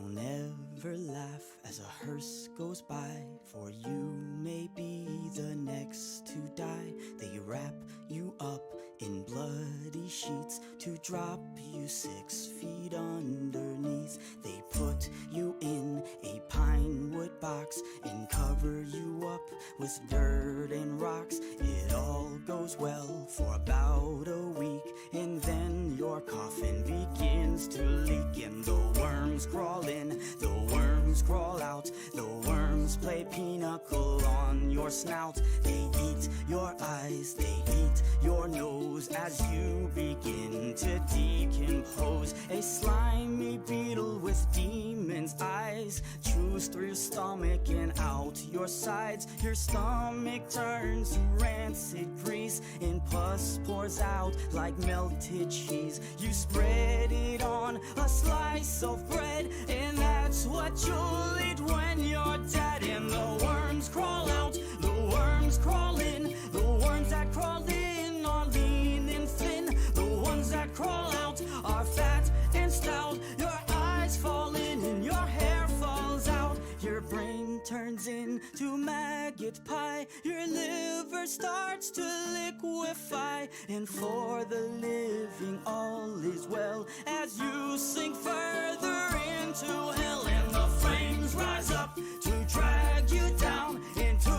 Don't ever laugh as a hearse goes by, for you may be the next to die. They wrap you up in bloody sheets to drop you 6 feet underneath. They put you in a pine wood box and cover you up with dirt and rocks. It all goes well for about a week, and then your coffin begins to leak, and the worms crawl in, the worms crawl out, the worms play pinochle on your snout. They eat your eyes, they eat your nose as you begin to decompose. A slimy beetle with demon's eyes chews through your stomach and out your sides. Your stomach turns to rancid grease, and pus pours out like melted cheese. You spread it on a slice of bread, and that's what you'll eat when you're dead. And the worms crawl out, the worms crawl in, the worms that crawl in are lean and thin, the ones that crawl out are fat and stout. Your eyes fall in and your hair falls out. Your brain turns into maggot pie. Your liver starts to liquefy. And for the living all is well as you sink further into hell. And the flames rise up to drag you down into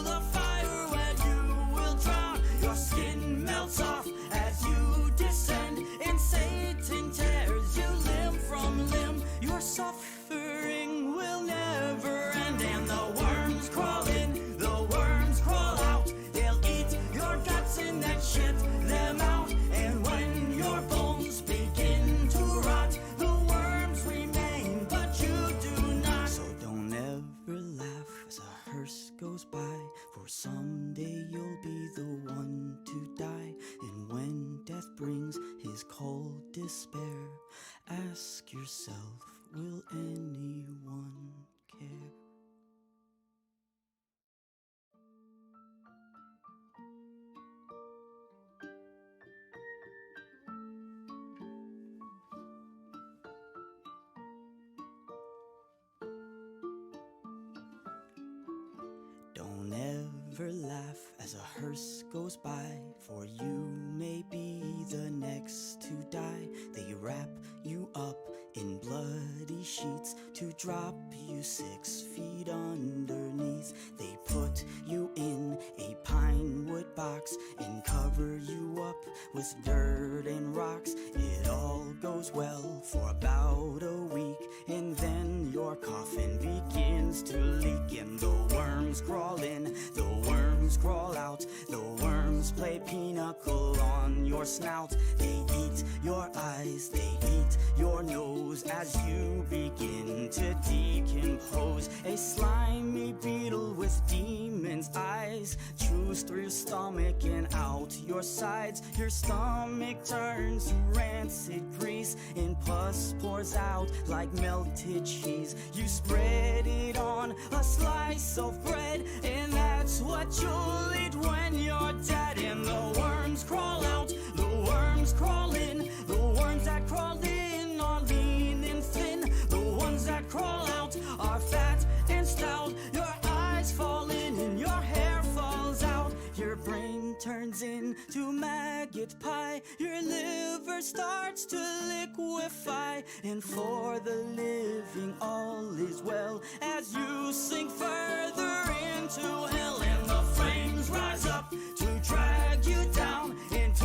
the fire where you will drown. Your skin melts off as you descend, and Satan tears you limb from limb. Your suffering will never end. And the worms crawl in, the worms crawl out. They'll eat your guts and then shit them out. And when your bones begin to rot, the worms remain, but you do not. So don't ever laugh as a hearse goes by, for someday you'll be the one to die. And when death brings his cold despair, ask yourself, will anyone care? Don't ever laugh as a hearse goes by, for you may be the next to die. They wrap you up in bloody sheets to drop you 6 feet underneath. They put you in a pine wood box and cover you up with dirt and rocks. It all goes well for about a week, and then your coffin begins to leak, and the worms crawl in, the worms crawl out, the worms play pinochle on your snout. They eat your eyes, they eat your nose as you begin to decompose. A slimy beetle with demon's eyes chews through your stomach and out your sides. Your stomach turns to rancid grease, and pus pours out like melted cheese. You spread it on a slice of bread, and that's what you'll eat when you're dead. And the worms crawl out, the worms crawl in, the worms that crawl in are lean and thin, the ones that crawl out are fat and stout. Your eyes fall in and your hair falls out. Your brain turns into maggot pie. Your liver starts to liquefy. And for the living all is well as you sink further into hell. And the flames rise up to drag you down into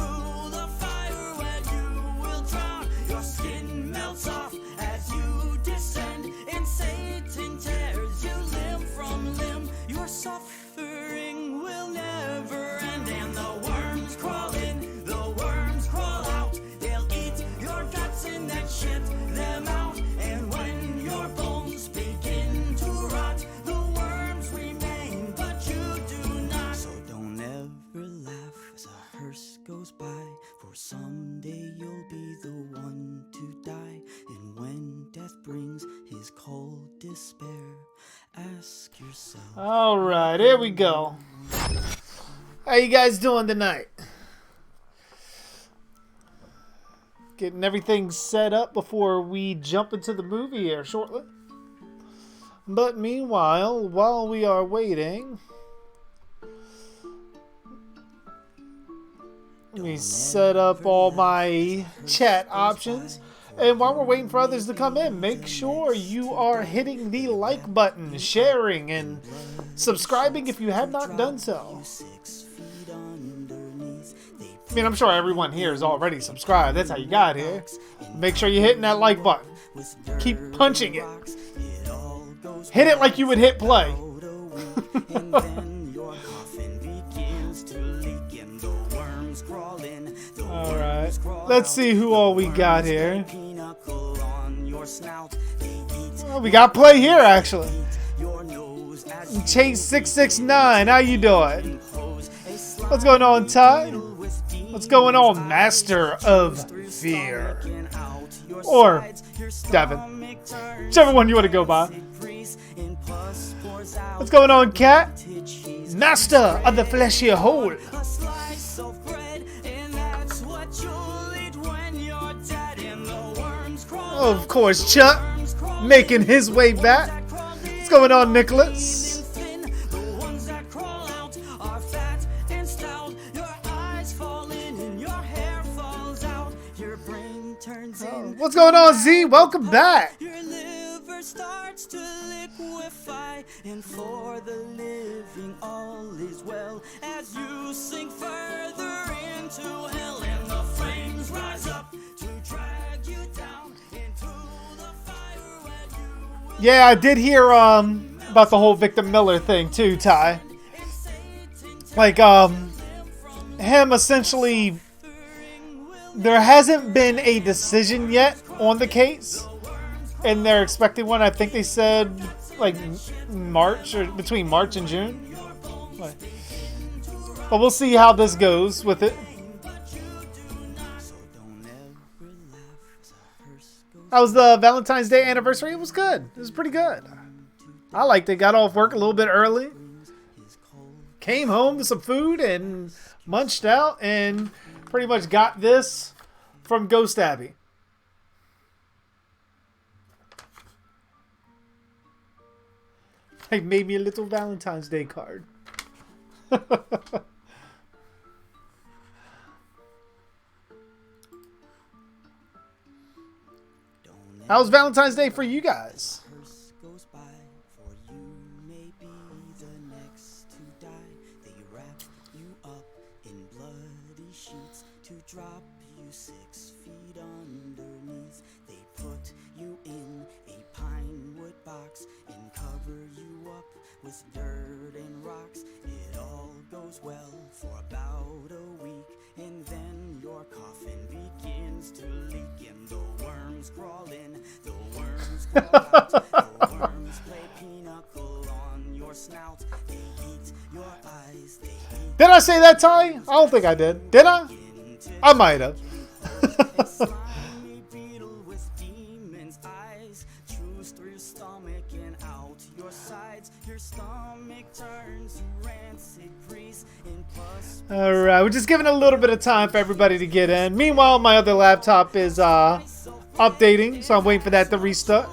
the fire where you will drown. Your skin melts off as you descend, and Satan tears you limb from limb. Your suffering will never end. And the worms crawl in, the worms crawl out. They'll eat your guts and then shit them out. And when your bones begin to rot, the worms remain, but you do not. So don't ever laugh as a hearse goes by, for someday you'll be the one to die. And when death brings his cold despair, ask yourself. All right, here we go. How you guys doing tonight? Getting everything set up before we jump into the movie here shortly. But meanwhile, while we are waiting, let me set up all my chat options. And while we're waiting for others to come in, make sure you are hitting the like button, sharing, and subscribing if you have not done so. I mean, I'm sure everyone here is already subscribed. That's how you got here. Make sure you're hitting that like button. Keep punching it. Hit it like you would hit play. Alright. Let's see who all we got here. Oh, we got play here, actually. Chase 669, how you doing? What's going on, Ty? What's going on, Master of Fear? Or Devin. Whichever one you want to go by. What's going on, Cat? Master of the Fleshy Hole. Of course, Chuck making his way back. What's going on, Nicholas? What's going on, Z? Welcome back. Your liver starts to liquefy, and for the living all is well as you sink further into hell, and the flames rise up to drag you down into the fire where you. Yeah, I did hear about the whole Victor Miller thing too, Ty. Like him essentially. There hasn't been a decision yet on the case, and they're expecting one. I think they said like March or between March and June. But we'll see how this goes with it. How was the Valentine's Day anniversary? It was good. It was pretty good. I liked it. Got off work a little bit early. Came home with some food and munched out and pretty much got this from Ghost Abbey. They made me a little Valentine's Day card. How's Valentine's Day for you guys? Drop you 6 feet underneath. They put you in a pine wood box and cover you up with dirt and rocks. It all goes well for about a week, and then your coffin begins to leak, and the worms crawl in, the worms crawl out, the worms play pinochle on your snout. They eat your eyes, they eat. Did I say that, Ty? I don't think I did. Did I? I might have. Alright, we're just giving a little bit of time for everybody to get in. Meanwhile, my other laptop is updating, so I'm waiting for that to restart.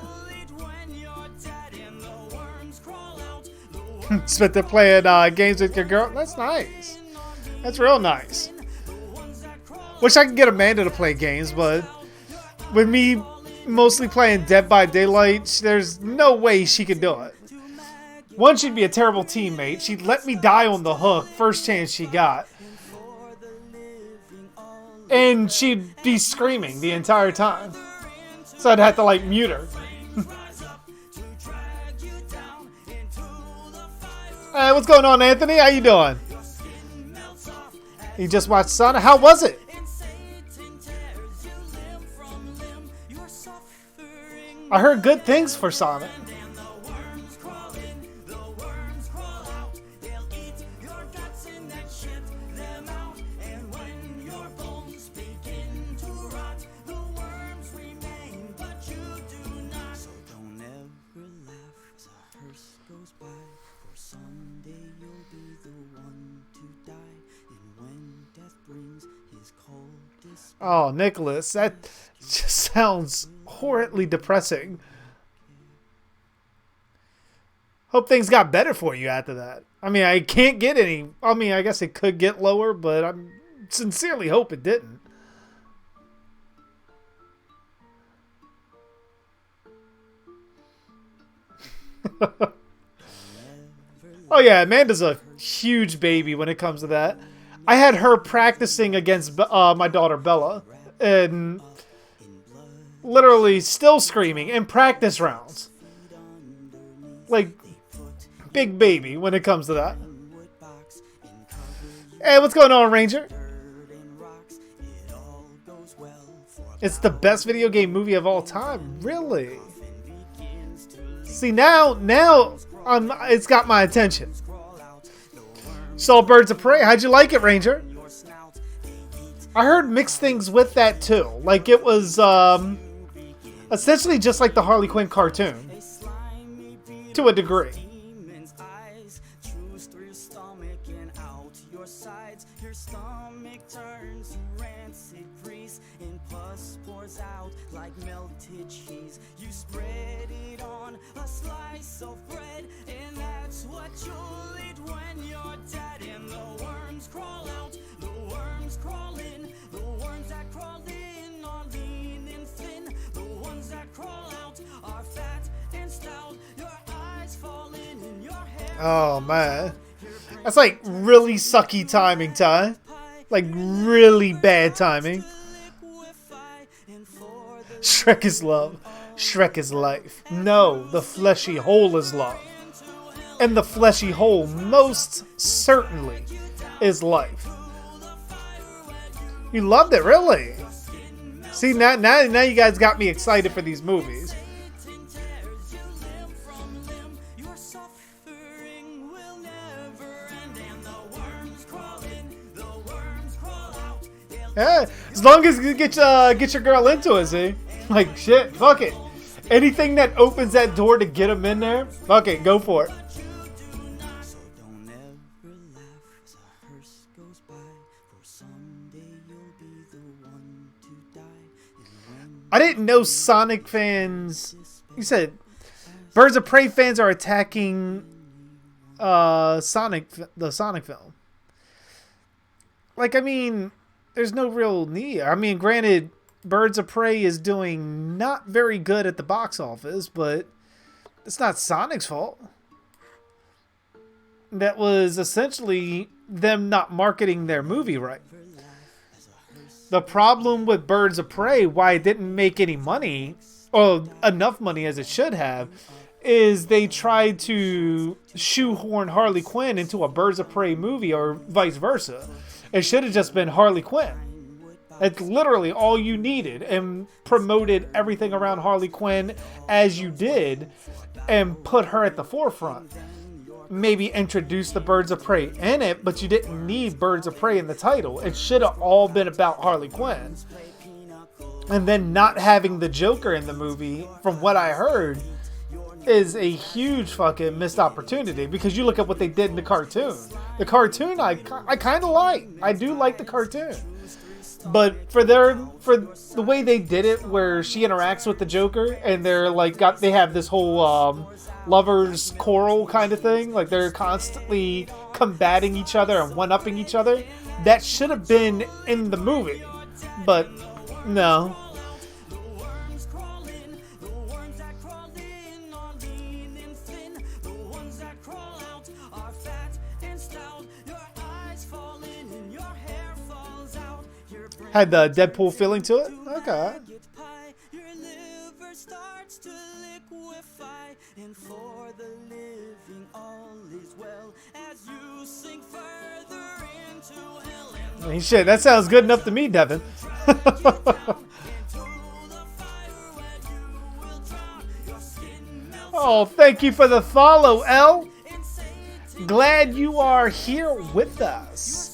Spent there playing games with your girl. That's nice. That's real nice. Wish I could get Amanda to play games, but with me mostly playing Dead by Daylight, there's no way she could do it. One, she'd be a terrible teammate. She'd let me die on the hook first chance she got. And she'd be screaming the entire time. So I'd have to like mute her. Hey, what's going on, Anthony? How you doing? You just watched Sonic? How was it? I heard good things for Sonic. Oh, Nicholas, that just sounds horribly depressing. Hope things got better for you after that. I mean, I can't get any. I mean, I guess it could get lower, but I sincerely hope it didn't. Oh yeah, Amanda's a huge baby when it comes to that. I had her practicing against my daughter Bella, and literally still screaming in practice rounds. Like, big baby when it comes to that. Hey, what's going on, Ranger? It's the best video game movie of all time. Really? See, now it's got my attention. Saw Birds of Prey. How'd you like it, Ranger? I heard mixed things with that too. Like it was essentially just like the Harley Quinn cartoon. To a degree. Like melted cheese, you spread it on a slice of bread, and that's what you'll eat when you're dead. And the worms crawl out, the worms crawl in, the worms that crawl in are lean and thin, the ones that crawl out are fat and stout. Your eyes fall in and your hair. Oh man, that's like really sucky timing, Ty. Like really bad timing. Shrek is love. Shrek is life. No, the fleshy hole is love. And the fleshy hole most certainly is life. You loved it, really? See, now you guys got me excited for these movies. Yeah, as long as you get your girl into it, see? Like, shit, fuck it. Anything that opens that door to get them in there, fuck it, go for it. I didn't know Sonic fans... You said Birds of Prey fans are attacking the Sonic film. Like, I mean... There's no real need. I mean, granted, Birds of Prey is doing not very good at the box office, but it's not Sonic's fault. That was essentially them not marketing their movie right. The problem with Birds of Prey, why it didn't make any money, or enough money as it should have, is they tried to shoehorn Harley Quinn into a Birds of Prey movie or vice versa. It should have just been Harley Quinn. It's literally all you needed, and promoted everything around Harley Quinn as you did and put her at the forefront. Maybe introduce the Birds of Prey in it, but you didn't need Birds of Prey in the title. It should have all been about Harley Quinn. And then not having the Joker in the movie, from what I heard, is a huge fucking missed opportunity, because you look at what they did in the cartoon. The cartoon I kind of like. I do like the cartoon. But for the way they did it, where she interacts with the Joker and they're like they have this whole lovers quarrel kind of thing, like they're constantly combating each other and one-upping each other. That should have been in the movie. But no. Had the Deadpool feeling to it? Okay. I mean, shit, that sounds good enough to me, Devin. Oh, thank you for the follow, L. Glad you are here with us.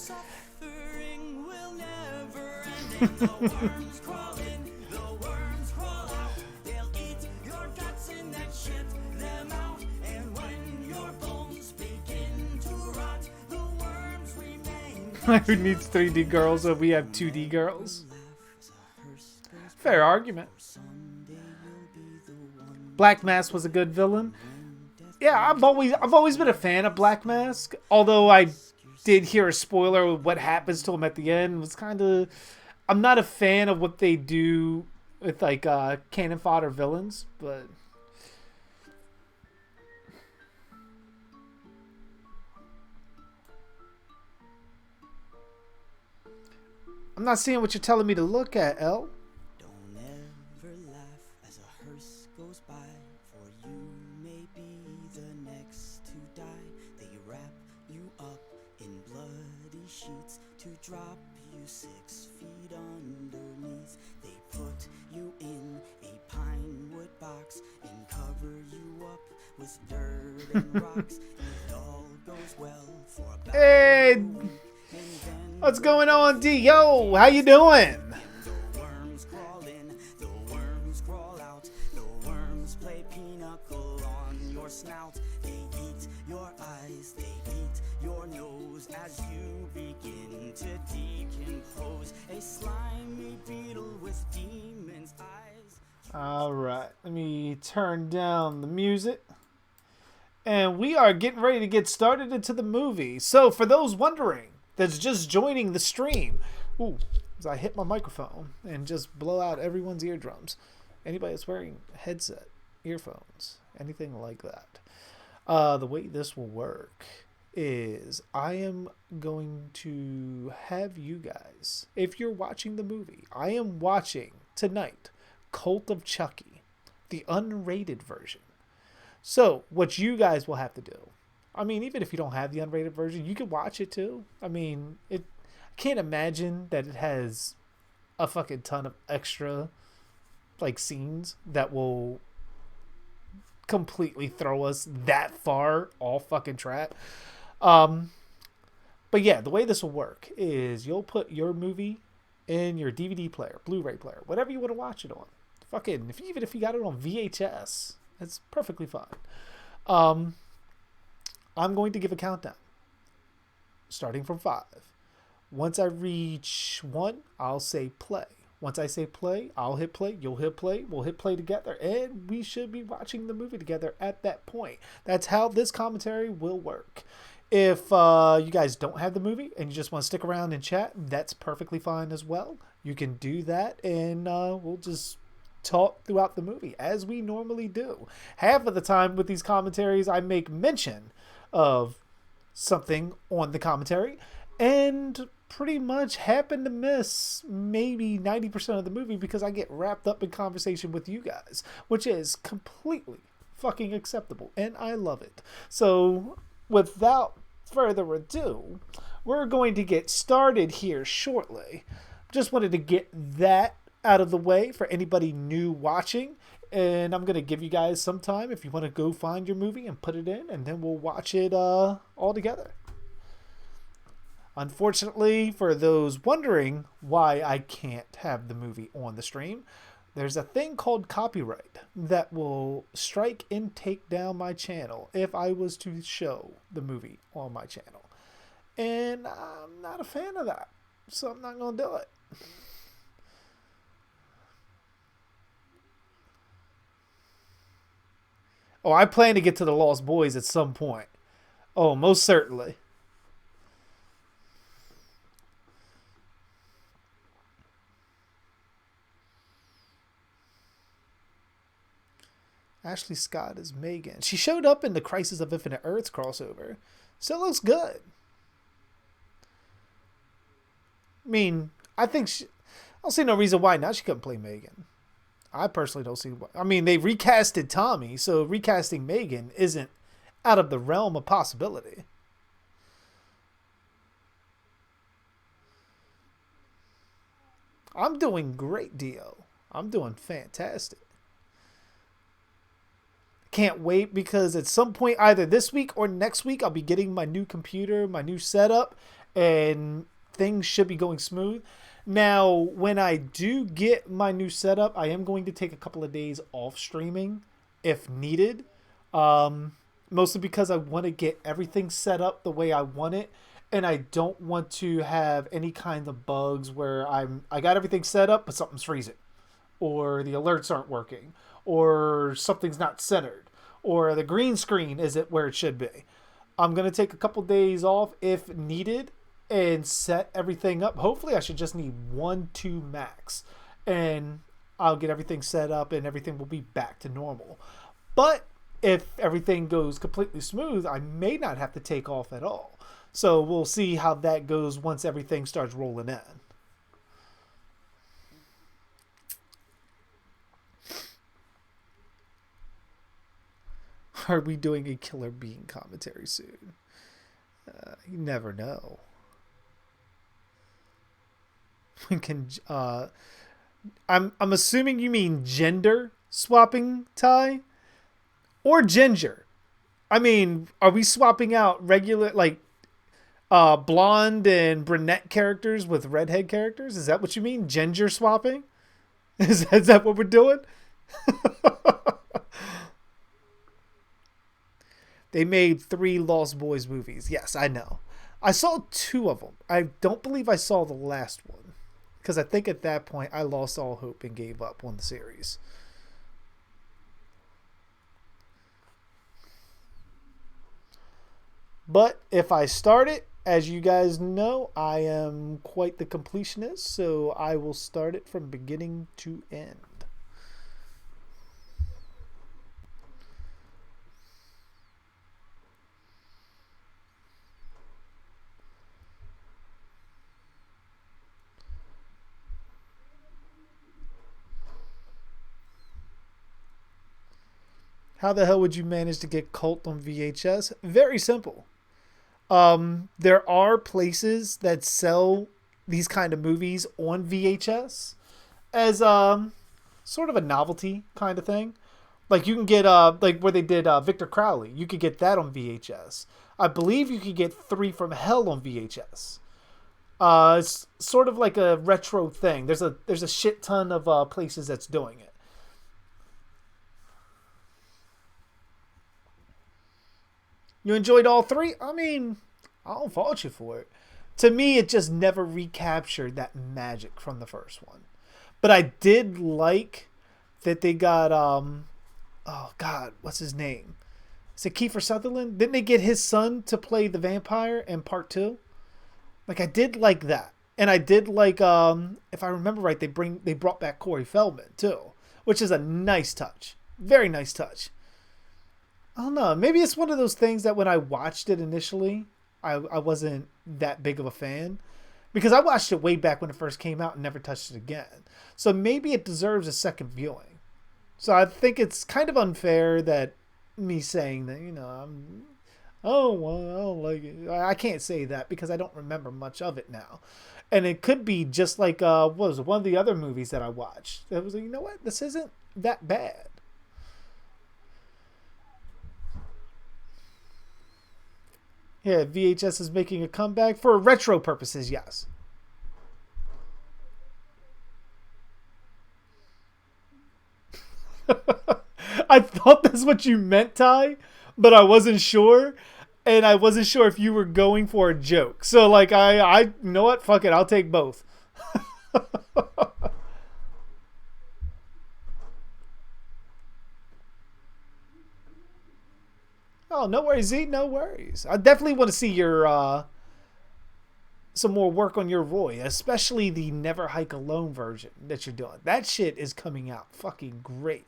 Who needs 3D girls if we have 2D girls? Fair argument. Black Mask was a good villain. Yeah, I've always been a fan of Black Mask. Although I did hear a spoiler of what happens to him at the end. It was kind of, I'm not a fan of what they do with like cannon fodder villains, but I'm not seeing what you're telling me to look at, L. Don't ever laugh as a hearse goes by, for you may be the next to die. They wrap you up in bloody sheets to drop you 6 feet underneath. They put you in a pine wood box and cover you up with dirt and rocks. And it all goes well for about Hey, a week. what's going on, D? Yo, how you doing? The worms crawl in, the worms crawl out, the worms play pinochle on your snout. They eat your eyes, they eat your nose as you begin to decompose. A slimy beetle with demon's eyes. All right, let me turn down the music. And we are getting ready to get started into the movie. So for those wondering that's just joining the stream, ooh, as I hit my microphone and just blow out everyone's eardrums. Anybody that's wearing a headset, earphones, anything like that. The way this will work is I am going to have you guys, if you're watching the movie, I am watching tonight Cult of Chucky, the unrated version. So what you guys will have to do, I mean, even if you don't have the unrated version, you can watch it too. I mean, I can't imagine that it has a fucking ton of extra like scenes that will completely throw us that far off fucking track. But yeah, the way this will work is you'll put your movie in your DVD player, Blu-ray player, whatever you want to watch it on. Fucking, even if you got it on VHS, it's perfectly fine. I'm going to give a countdown, starting from 5. Once I reach 1, I'll say play. Once I say play, I'll hit play, you'll hit play, we'll hit play together, and we should be watching the movie together at that point. That's how this commentary will work. If you guys don't have the movie and you just want to stick around and chat, that's perfectly fine as well. You can do that, and we'll just talk throughout the movie as we normally do. Half of the time with these commentaries, I make mention of something on the commentary and pretty much happen to miss maybe 90% of the movie because I get wrapped up in conversation with you guys, which is completely fucking acceptable and I love it. So without further ado, we're going to get started here shortly. Just wanted to get that out of the way for anybody new watching, and I'm going to give you guys some time if you want to go find your movie and put it in, and then we'll watch it all together. Unfortunately, for those wondering why I can't have the movie on the stream, there's a thing called copyright that will strike and take down my channel if I was to show the movie on my channel. And I'm not a fan of that, so I'm not going to do it. Oh, I plan to get to the Lost Boys at some point. Oh, most certainly. Ashley Scott is Megan. She showed up in the Crisis of Infinite Earths crossover. Still looks good. I mean, I don't see no reason why not she couldn't play Megan. I personally don't see why. I mean, they recasted Tommy, so recasting Megan isn't out of the realm of possibility. I'm doing great, Dio. I'm doing fantastic. Can't wait because at some point, either this week or next week, I'll be getting my new computer, my new setup, and things should be going smooth. Now, when I do get my new setup, I am going to take a couple of days off streaming if needed. Mostly because I want to get everything set up the way I want it. And I don't want to have any kind of bugs where I got everything set up, but something's freezing. Or the alerts aren't working. Or something's not centered. or the green screen isn't where it should be. I'm going to take a couple days off if needed and set everything up. Hopefully I should just need 1-2 max, and I'll get everything set up and everything will be back to normal. But if everything goes completely smooth, I may not have to take off at all. So we'll see how that goes once everything starts rolling in. Are we doing a Killer Bean commentary soon? You never know. We can. I'm assuming you mean gender swapping, Ty, or ginger. I mean, are we swapping out regular blonde and brunette characters with redhead characters? Is that what you mean? Ginger swapping? Is that what we're doing? They made 3 Lost Boys movies. Yes, I know. I saw 2 of them. I don't believe I saw the last one, because I think at that point I lost all hope and gave up on the series. But if I start it, as you guys know, I am quite the completionist, so I will start it from beginning to end. How the hell would you manage to get Cult on VHS? Very simple. There are places that sell these kind of movies on VHS as sort of a novelty kind of thing. Like you can get like where they did Victor Crowley, you could get that on VHS. I believe you could get 3 from Hell on VHS. It's sort of like a retro thing. There's a shit ton of places that's doing it. You enjoyed all 3? I mean, I don't fault you for it. To me, it just never recaptured that magic from the first one. But I did like that they got, oh God, what's his name? Is it Kiefer Sutherland? Didn't they get his son to play the vampire in part 2? Like, I did like that. And I did like, if I remember right, they brought back Corey Feldman too, which is a nice touch. Very nice touch. I don't know. Maybe it's one of those things that when I watched it initially, I wasn't that big of a fan. Because I watched it way back when it first came out and never touched it again. So maybe it deserves a second viewing. So I think it's kind of unfair that me saying that, oh, well, I don't like it. I can't say that because I don't remember much of it now. And it could be just like, what was it, one of the other movies that I watched. It was like, you know what? This isn't that bad. Yeah, VHS is making a comeback for retro purposes, yes. I thought that's what you meant, Ty, but I wasn't sure. And I wasn't sure if you were going for a joke. So, like, I you know what? Fuck it. I'll take both. Oh, no worries, Z. No worries. I definitely want to see your some more work on your Roy, especially the Never Hike Alone version that you're doing. That shit is coming out fucking great.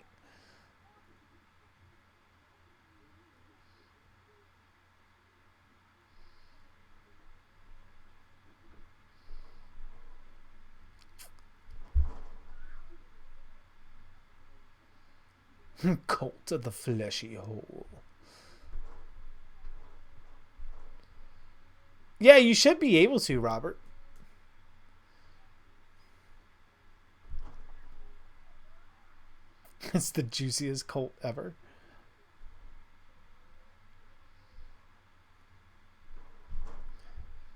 Cult of the Fleshy Hole. Yeah, you should be able to, Robert. It's the juiciest cult ever.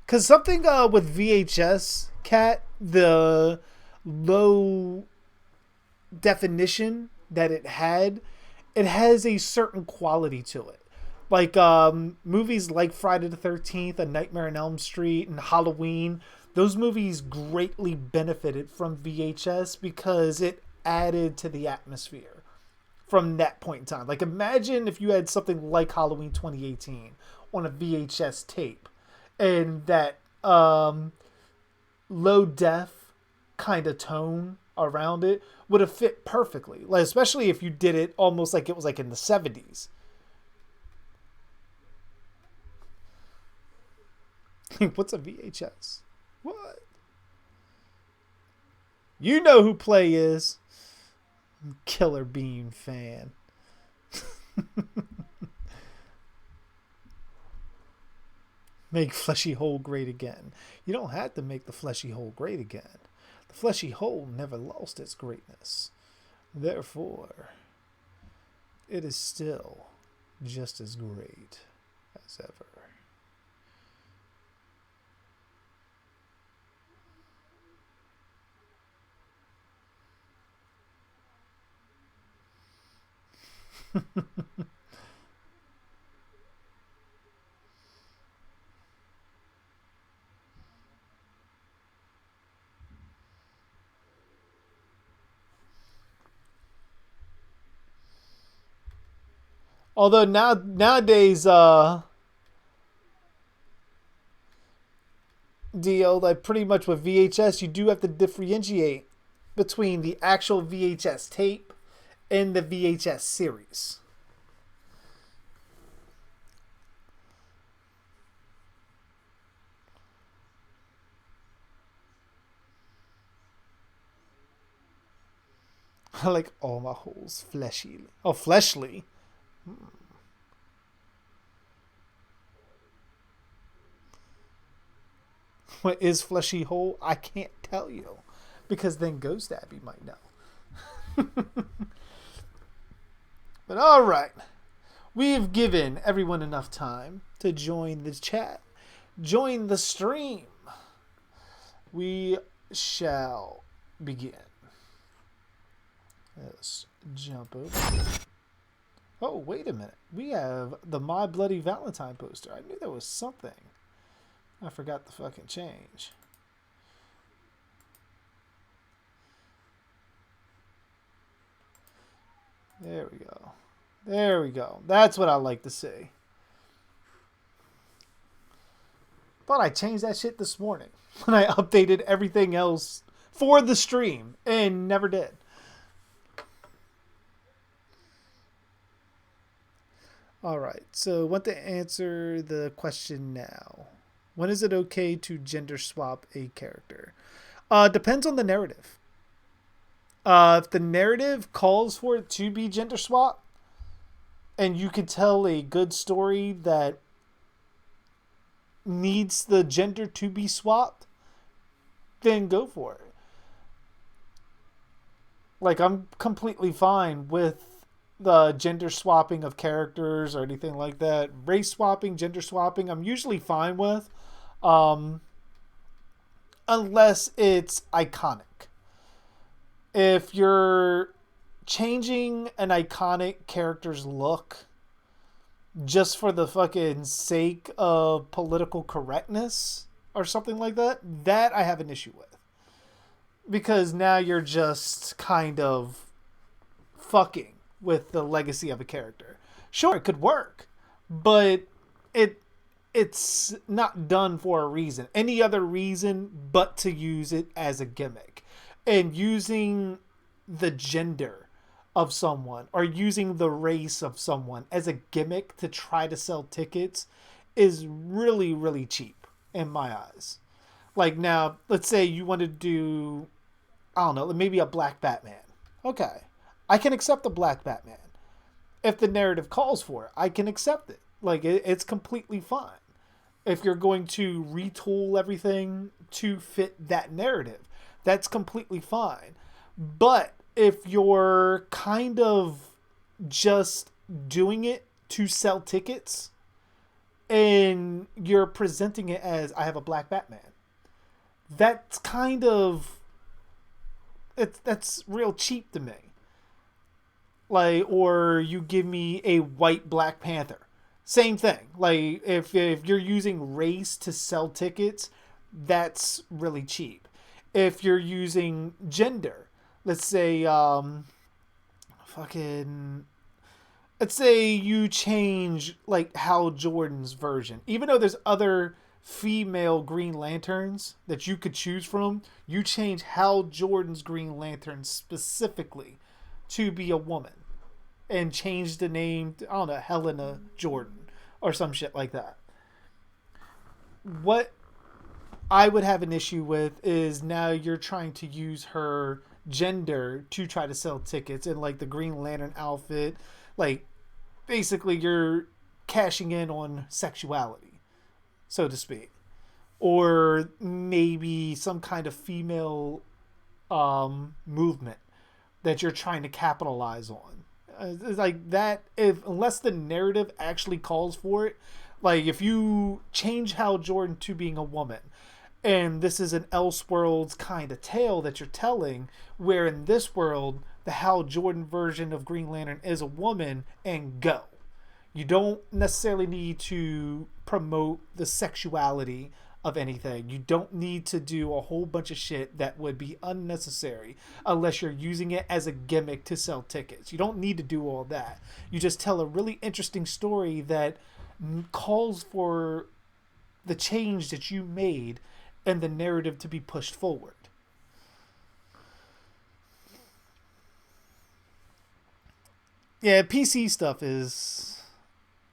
Because something with VHS, Cat, the low definition that it has a certain quality to it. Like movies like Friday the 13th, A Nightmare on Elm Street, and Halloween, those movies greatly benefited from VHS because it added to the atmosphere. from that point in time. Like, imagine if you had something like Halloween 2018 on a VHS tape, and that low def kind of tone around it would have fit perfectly. Like, especially if you did it almost like it was like in the 70s. What's a VHS? What? You know who Play is. Killer Bean fan. Make fleshy hole great again. You don't have to make the fleshy hole great again. The fleshy hole never lost its greatness. Therefore, it is still just as great as ever. Although nowadays, deal like pretty much with VHS, you do have to differentiate between the actual VHS tape and the VHS series. I like all my holes fleshy. Oh, fleshly. What is fleshy hole? I can't tell you, because then Ghost Abby might know. But all right, we've given everyone enough time to join the chat, join the stream. We shall begin. Let's jump over. Oh, wait a minute. We have the My Bloody Valentine poster. I knew there was something. I forgot to fucking change. There we go. There we go. That's what I like to see. Thought I changed that shit this morning when I updated everything else for the stream and never did. All right, so I want to answer the question now. When is it okay to gender swap a character? Depends on the narrative. If the narrative calls for it to be gender swap, and you can tell a good story that needs the gender to be swapped, then go for it. Like, I'm completely fine with the gender swapping of characters or anything like that. Race swapping, gender swapping, I'm usually fine with. Unless it's iconic. If you're changing an iconic character's look just for the fucking sake of political correctness or something like that, that I have an issue with. Because now you're just kind of fucking with the legacy of a character. Sure, it could work, but it's not done for a reason. Any other reason but to use it as a gimmick. And using the gender of someone or using the race of someone as a gimmick to try to sell tickets is really, really cheap in my eyes. Like, now, let's say you want to do, I don't know, maybe a black Batman. Okay. I can accept a black Batman. If the narrative calls for it, I can accept it. Like, it's completely fine. If you're going to retool everything to fit that narrative, that's completely fine. But if you're kind of just doing it to sell tickets and you're presenting it as, I have a black Batman, that's kind of, that's real cheap to me. Like, or you give me a white Black Panther. Same thing. Like, if you're using race to sell tickets, that's really cheap. If you're using gender, let's say, fucking, let's say you change like Hal Jordan's version, even though there's other female Green Lanterns that you could choose from, you change Hal Jordan's Green Lantern specifically to be a woman and change the name to, I don't know, Helena Jordan or some shit like that. What I would have an issue with is now you're trying to use her gender to try to sell tickets, and like the Green Lantern outfit, like basically you're cashing in on sexuality, so to speak, or maybe some kind of female movement that you're trying to capitalize on. It's like that, if unless the narrative actually calls for it, like if you change Hal Jordan to being a woman, and this is an Elseworlds kind of tale that you're telling, where in this world the Hal Jordan version of Green Lantern is a woman, and go. You don't necessarily need to promote the sexuality of anything. You don't need to do a whole bunch of shit that would be unnecessary unless you're using it as a gimmick to sell tickets. You don't need to do all that. You just tell a really interesting story that calls for the change that you made and the narrative to be pushed forward. Yeah, PC stuff is...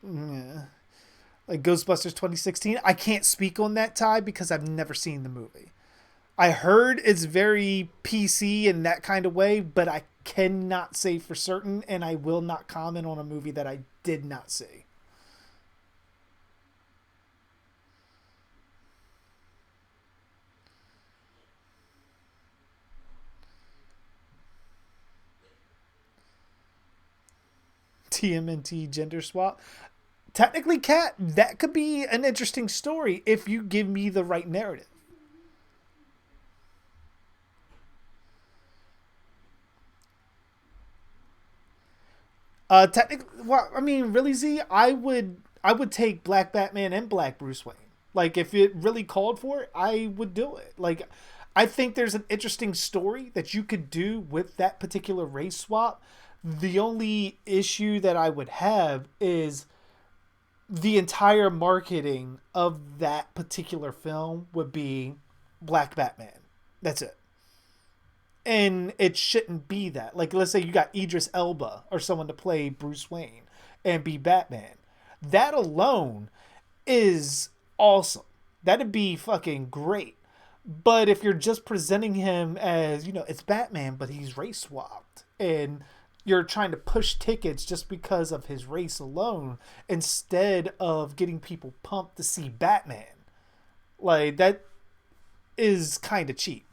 yeah. Like Ghostbusters 2016. I can't speak on that, Ty, because I've never seen the movie. I heard it's very PC in that kind of way, but I cannot say for certain, and I will not comment on a movie that I did not see. TMNT gender swap. Technically, Kat, that could be an interesting story if you give me the right narrative. Technically, well, I mean, really, Z, I would take Black Batman and Black Bruce Wayne. Like, if it really called for it, I would do it. Like, I think there's an interesting story that you could do with that particular race swap. The only issue that I would have is the entire marketing of that particular film would be Black Batman. That's it. And it shouldn't be that. Like, let's say you got Idris Elba or someone to play Bruce Wayne and be Batman. That alone is awesome. That'd be fucking great. But if you're just presenting him as, it's Batman, but he's race swapped, and you're trying to push tickets just because of his race alone instead of getting people pumped to see Batman, like, that is kind of cheap.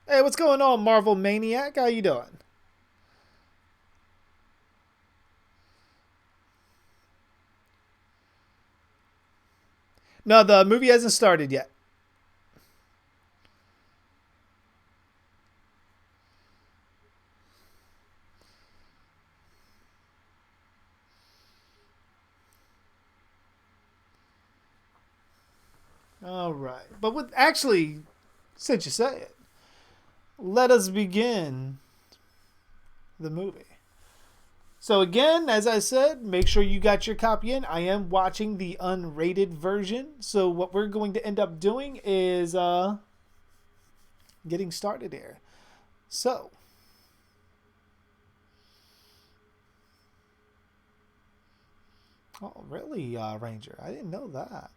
Hey, what's going on, Marvel Maniac? How you doing? No, the movie hasn't started yet. All right. But since you say it, let us begin the movie. So again, as I said, make sure you got your copy in. I am watching the unrated version. So what we're going to end up doing is getting started here. So, oh really, Ranger? I didn't know that.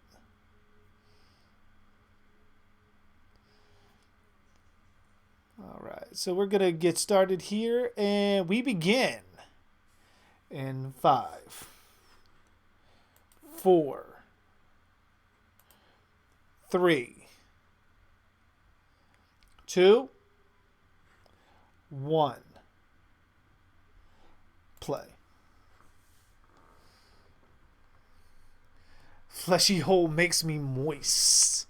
All right, so we're gonna get started here, and we begin in 5, 4, 3, 2, 1. Play. Fleshy hole makes me moist.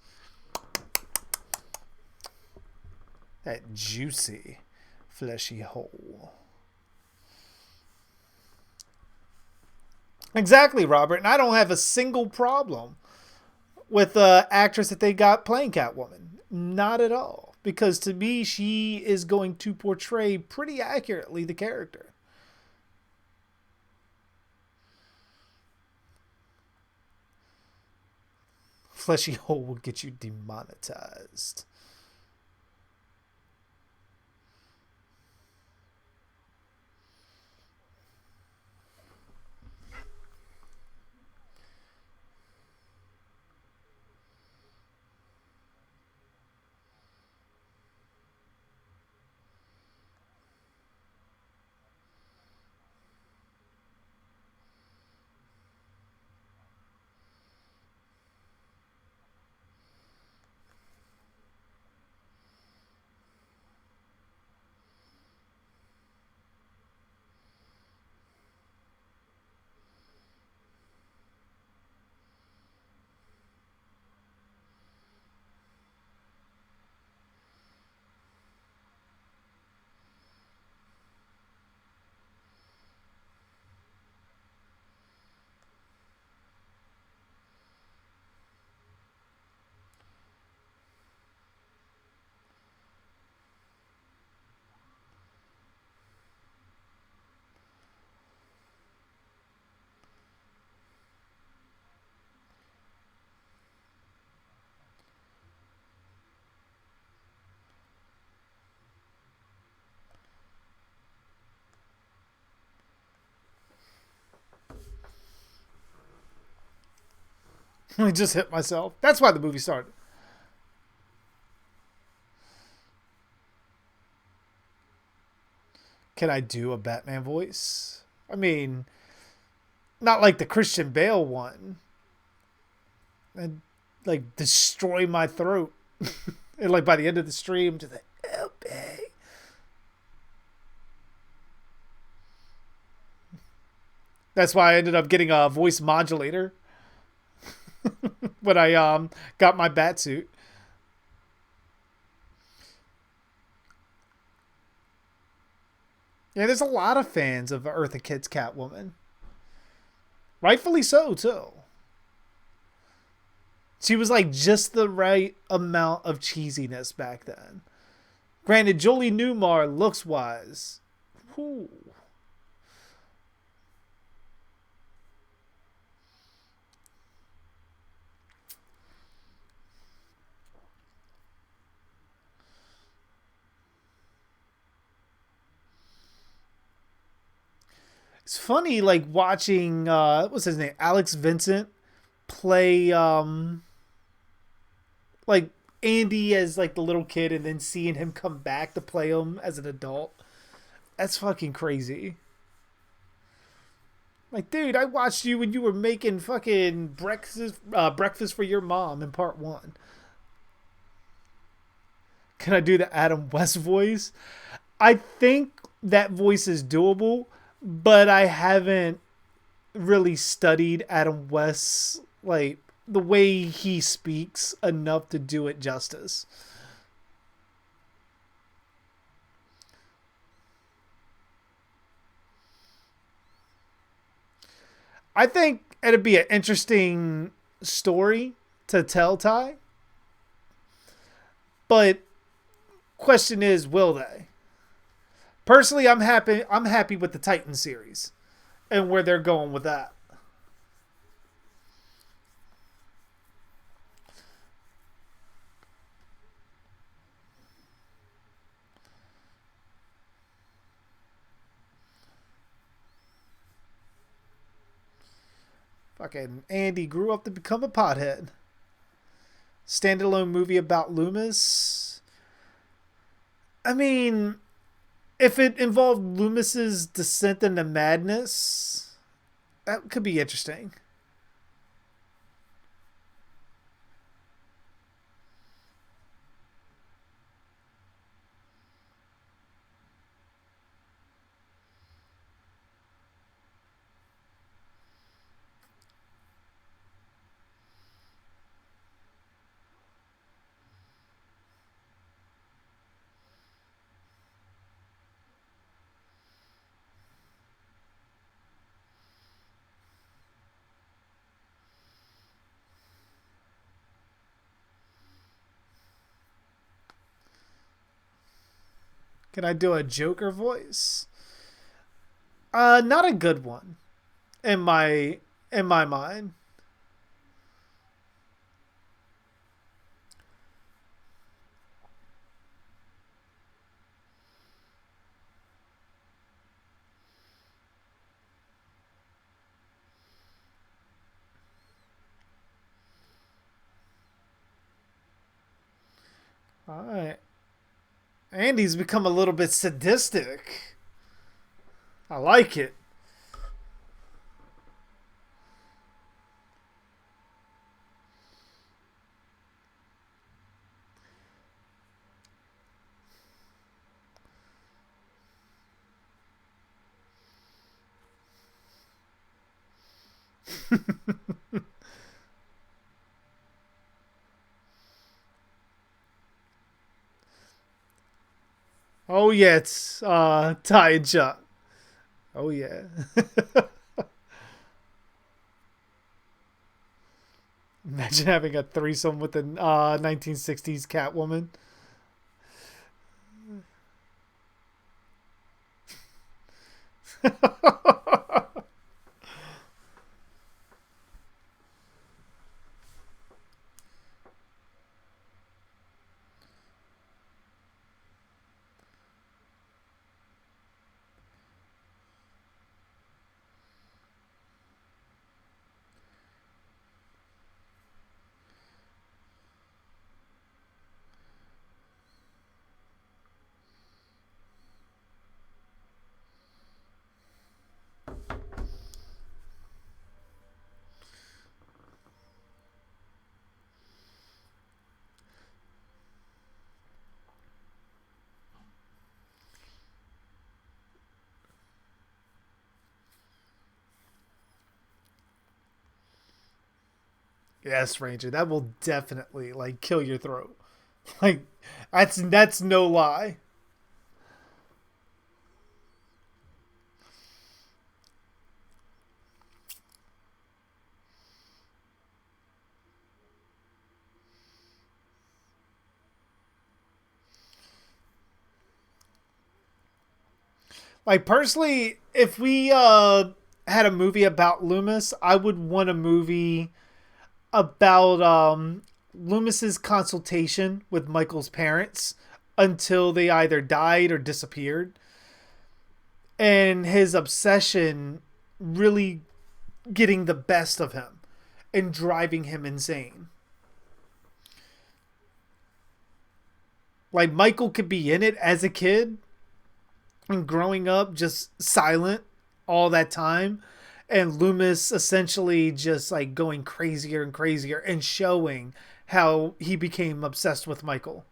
That juicy fleshy hole. Exactly, Robert. And I don't have a single problem with the actress that they got playing Catwoman. Not at all. Because to me, she is going to portray pretty accurately the character. Fleshy hole will get you demonetized. I just hit myself. That's why the movie started. Can I do a Batman voice? I mean, not like the Christian Bale one. And like destroy my throat. And like by the end of the stream, just like, help me. That's why I ended up getting a voice modulator when I got my bat suit. Yeah, there's a lot of fans of Eartha Kitt's Catwoman. Rightfully so, too. She was like just the right amount of cheesiness back then. Granted, Jolie Newmar looks wise. Whew. It's funny, like watching what's his name, Alex Vincent play like Andy as like the little kid, and then seeing him come back to play him as an adult. That's fucking crazy. Like, dude, I watched you when you were making fucking breakfast for your mom in part one. Can I do the Adam West voice? I think that voice is doable, but I haven't really studied Adam West's, like, the way he speaks enough to do it justice. I think it'd be an interesting story to tell, Ty. But question is, will they? Personally, I'm happy. I'm happy with the Titan series and where they're going with that. Fucking Andy grew up to become a pothead. Standalone movie about Loomis. I mean, if it involved Loomis's descent into madness, that could be interesting. Can I do a Joker voice? Not a good one in my mind. All right. Andy's become a little bit sadistic. I like it. Oh yeah, it's Ty and Chuck. Oh yeah. Imagine having a threesome with a 1960s Catwoman. Yes, Ranger, that will definitely like kill your throat. Like that's no lie. Like personally, if we had a movie about Loomis, I would want a movie about Loomis's consultation with Michael's parents until they either died or disappeared, and his obsession really getting the best of him and driving him insane. Like Michael could be in it as a kid and growing up just silent all that time, and Loomis essentially just like going crazier and crazier and showing how he became obsessed with Michael.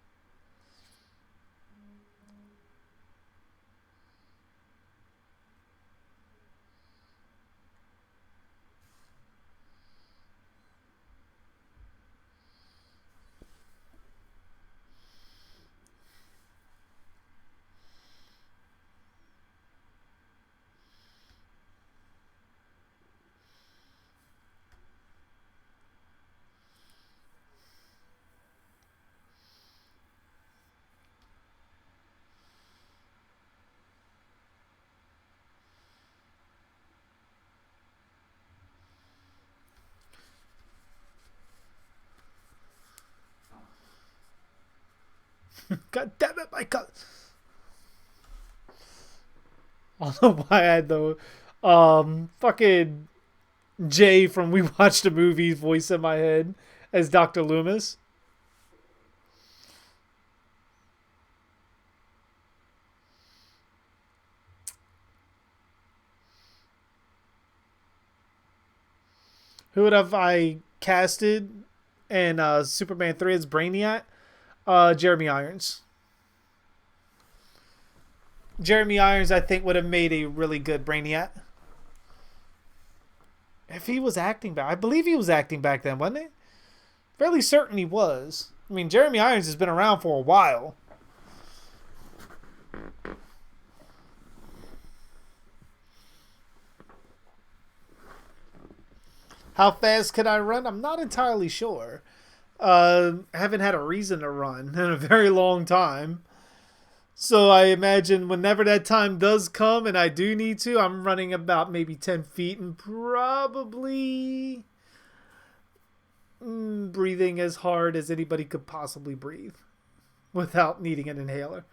God damn it, Michael! I don't know why I had the fucking Jay from We Watched a Movie voice in my head as Dr. Loomis. Who would have I casted in Superman 3 as Brainiac? Jeremy Irons. Jeremy Irons, I think, would have made a really good Brainiac. If he was acting back, I believe he was acting back then, wasn't he? Fairly certain he was. I mean, Jeremy Irons has been around for a while. How fast can I run? I'm not entirely sure. I haven't had a reason to run in a very long time. So I imagine whenever that time does come and I do need to, I'm running about maybe 10 feet and probably breathing as hard as anybody could possibly breathe without needing an inhaler.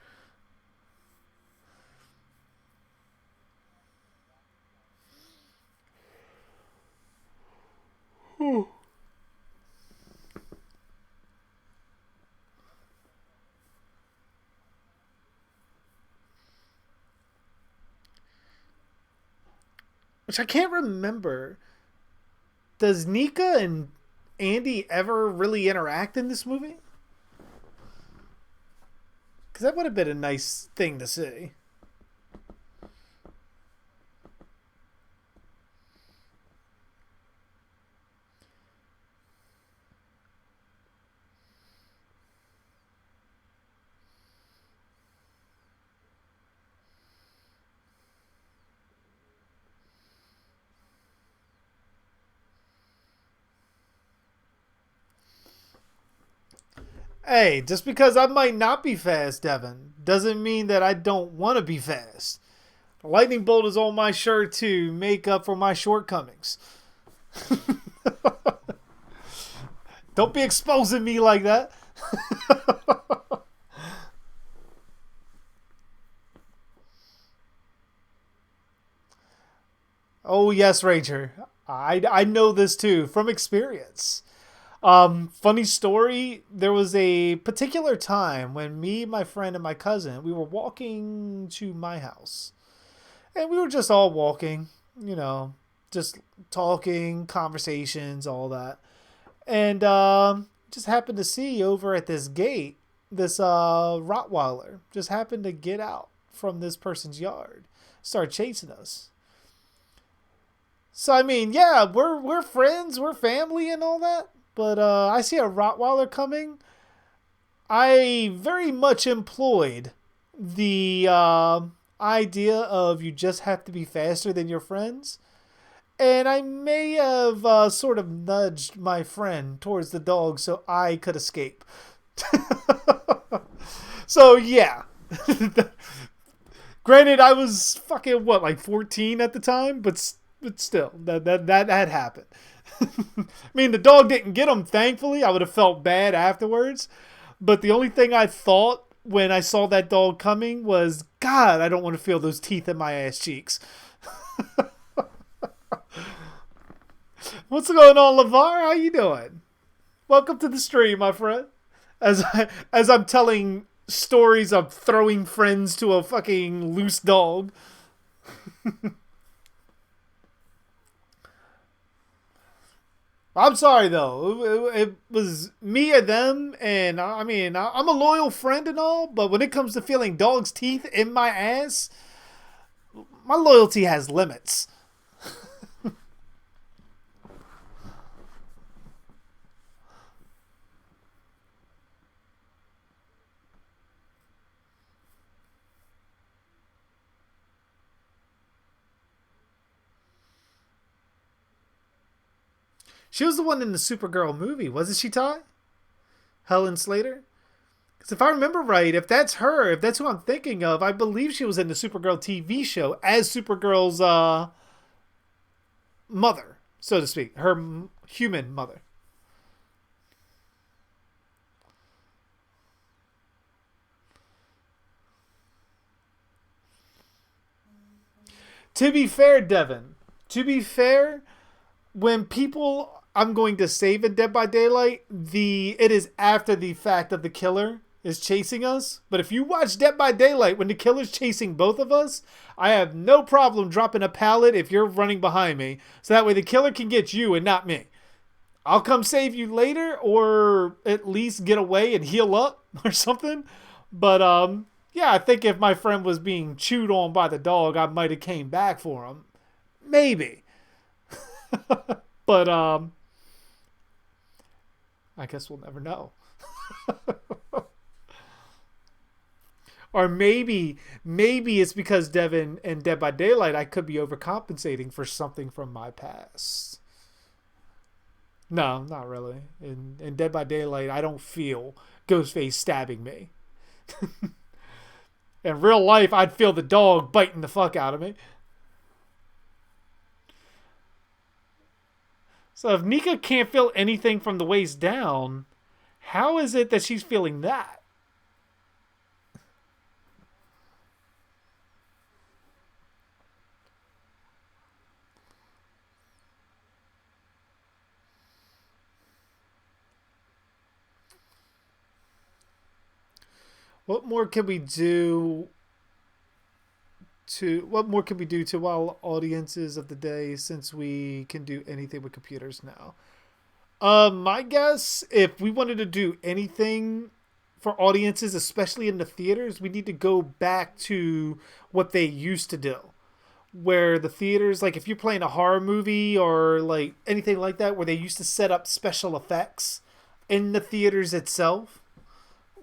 Which I can't remember. Does Nika and Andy ever really interact in this movie? Because that would have been a nice thing to see. Hey, just because I might not be fast, Devin, doesn't mean that I don't want to be fast. A lightning bolt is on my shirt to make up for my shortcomings. Don't be exposing me like that. Oh, yes, Ranger. I know this too from experience. Funny story. There was a particular time when me, my friend, and my cousin, we were walking to my house. And we were just all walking, you know, just talking, conversations, all that. And just happened to see over at this gate, this Rottweiler just happened to get out from this person's yard, start chasing us. So I mean, yeah, we're friends, we're family, and all that. But I see a Rottweiler coming. I very much employed the idea of you just have to be faster than your friends. And I may have sort of nudged my friend towards the dog so I could escape. So, yeah. Granted, I was fucking, what, like 14 at the time? But still, that had happened. I mean, the dog didn't get him, thankfully. I would have felt bad afterwards. But the only thing I thought when I saw that dog coming was, God, I don't want to feel those teeth in my ass cheeks. What's going on, LeVar? How you doing? Welcome to the stream, my friend. As I'm telling stories of throwing friends to a fucking loose dog. I'm sorry though. It was me and them, and I mean, I'm a loyal friend and all, but when it comes to feeling dogs' teeth in my ass, my loyalty has limits. She was the one in the Supergirl movie, wasn't she, Ty? Helen Slater? Because if I remember right, if that's her, if that's who I'm thinking of, I believe she was in the Supergirl TV show as Supergirl's mother, so to speak. Her human mother. To be fair, Devin, to be fair, when people I'm going to save in Dead by Daylight, it is after the fact of the killer is chasing us. But if you watch Dead by Daylight when the killer's chasing both of us, I have no problem dropping a pallet if you're running behind me. So that way the killer can get you and not me. I'll come save you later or at least get away and heal up or something. But yeah, I think if my friend was being chewed on by the dog, I might have came back for him. Maybe. But I guess we'll never know. Or maybe it's because Devin and Dead by Daylight I could be overcompensating for something from my past. No, not really. In Dead by Daylight I don't feel Ghostface stabbing me. In real life, I'd feel the dog biting the fuck out of me. So if Nika can't feel anything from the waist down, how is it that she's feeling that? What more can we do to our audiences of the day since we can do anything with computers now? My guess, if we wanted to do anything for audiences, especially in the theaters, we need to go back to what they used to do. Where the theaters, like if you're playing a horror movie or like anything like that, where they used to set up special effects in the theaters itself.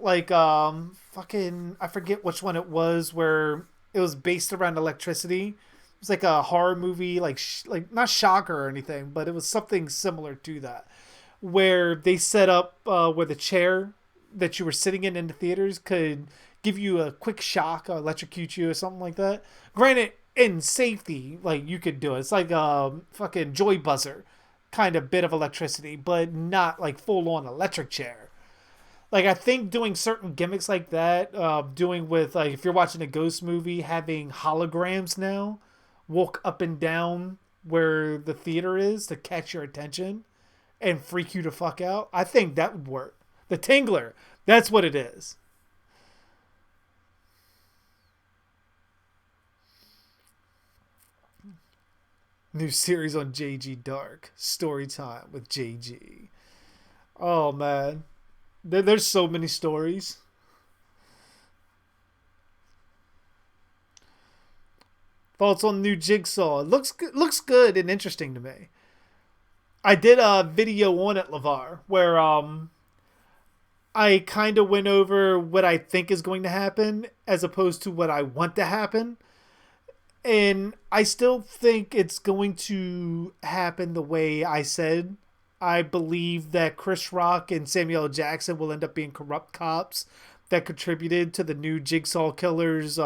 Like, fucking, I forget which one it was, where it was based around electricity. It was like a horror movie, like not Shocker or anything, but it was something similar to that, where they set up where the chair that you were sitting in the theaters could give you a quick shock, or electrocute you, or something like that. Granted, in safety, like you could do it. It's like a fucking joy buzzer kind of bit of electricity, but not like full on electric chair. Like I think doing certain gimmicks like that, doing with like if you're watching a ghost movie, having holograms now walk up and down where the theater is to catch your attention and freak you the fuck out. I think that would work. The Tingler, that's what it is. New series on JG Dark, story time with JG. Oh man, there's so many stories. Thoughts on new Jigsaw? It looks good and interesting to me. I did a video on it, Lavar, where I kind of went over what I think is going to happen as opposed to what I want to happen. And I still think it's going to happen the way I said. I believe that Chris Rock and Samuel L. Jackson will end up being corrupt cops that contributed to the new Jigsaw killers.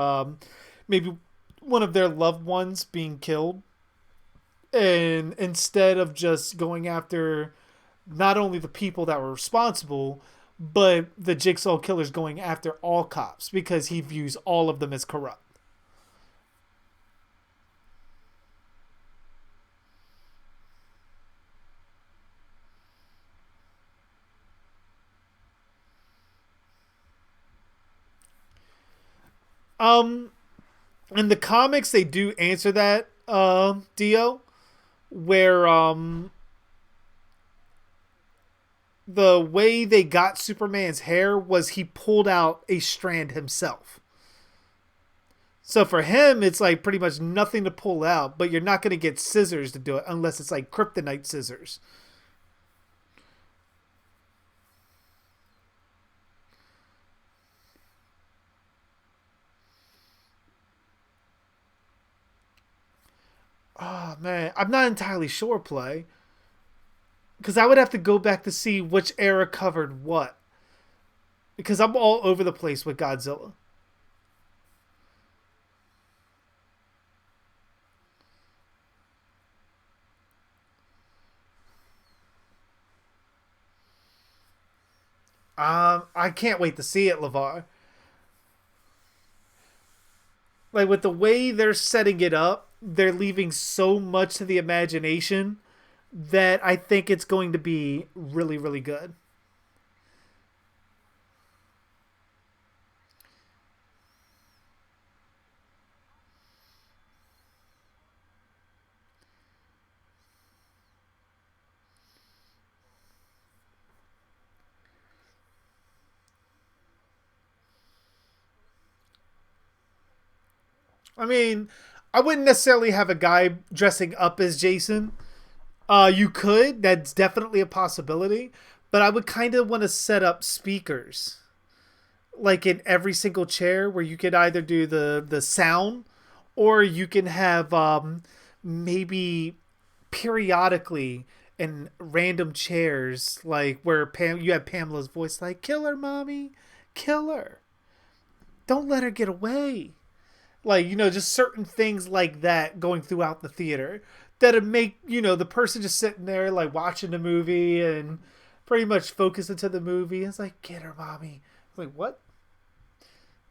Maybe one of their loved ones being killed. And instead of just going after not only the people that were responsible, but the Jigsaw killer's going after all cops because he views all of them as corrupt. Um, in the comics, they do answer that, Dio, where the way they got Superman's hair was he pulled out a strand himself. So for him, it's like pretty much nothing to pull out, but you're not going to get scissors to do it unless it's like kryptonite scissors. Oh man, I'm not entirely sure, play, because I would have to go back to see which era covered what. Because I'm all over the place with Godzilla. I can't wait to see it, Lavar. Like with the way they're setting it up, they're leaving so much to the imagination that I think it's going to be really, really good. I mean, I wouldn't necessarily have a guy dressing up as Jason. You could. That's definitely a possibility. But I would kind of want to set up speakers, like in every single chair, where you could either do the sound, or you can have maybe periodically in random chairs, like where you have Pamela's voice, like "Killer, mommy, killer." Don't let her get away. Like, just certain things like that going throughout the theater that'd make, the person just sitting there like watching the movie and pretty much focus into the movie. It's like, get her, mommy. Like, what?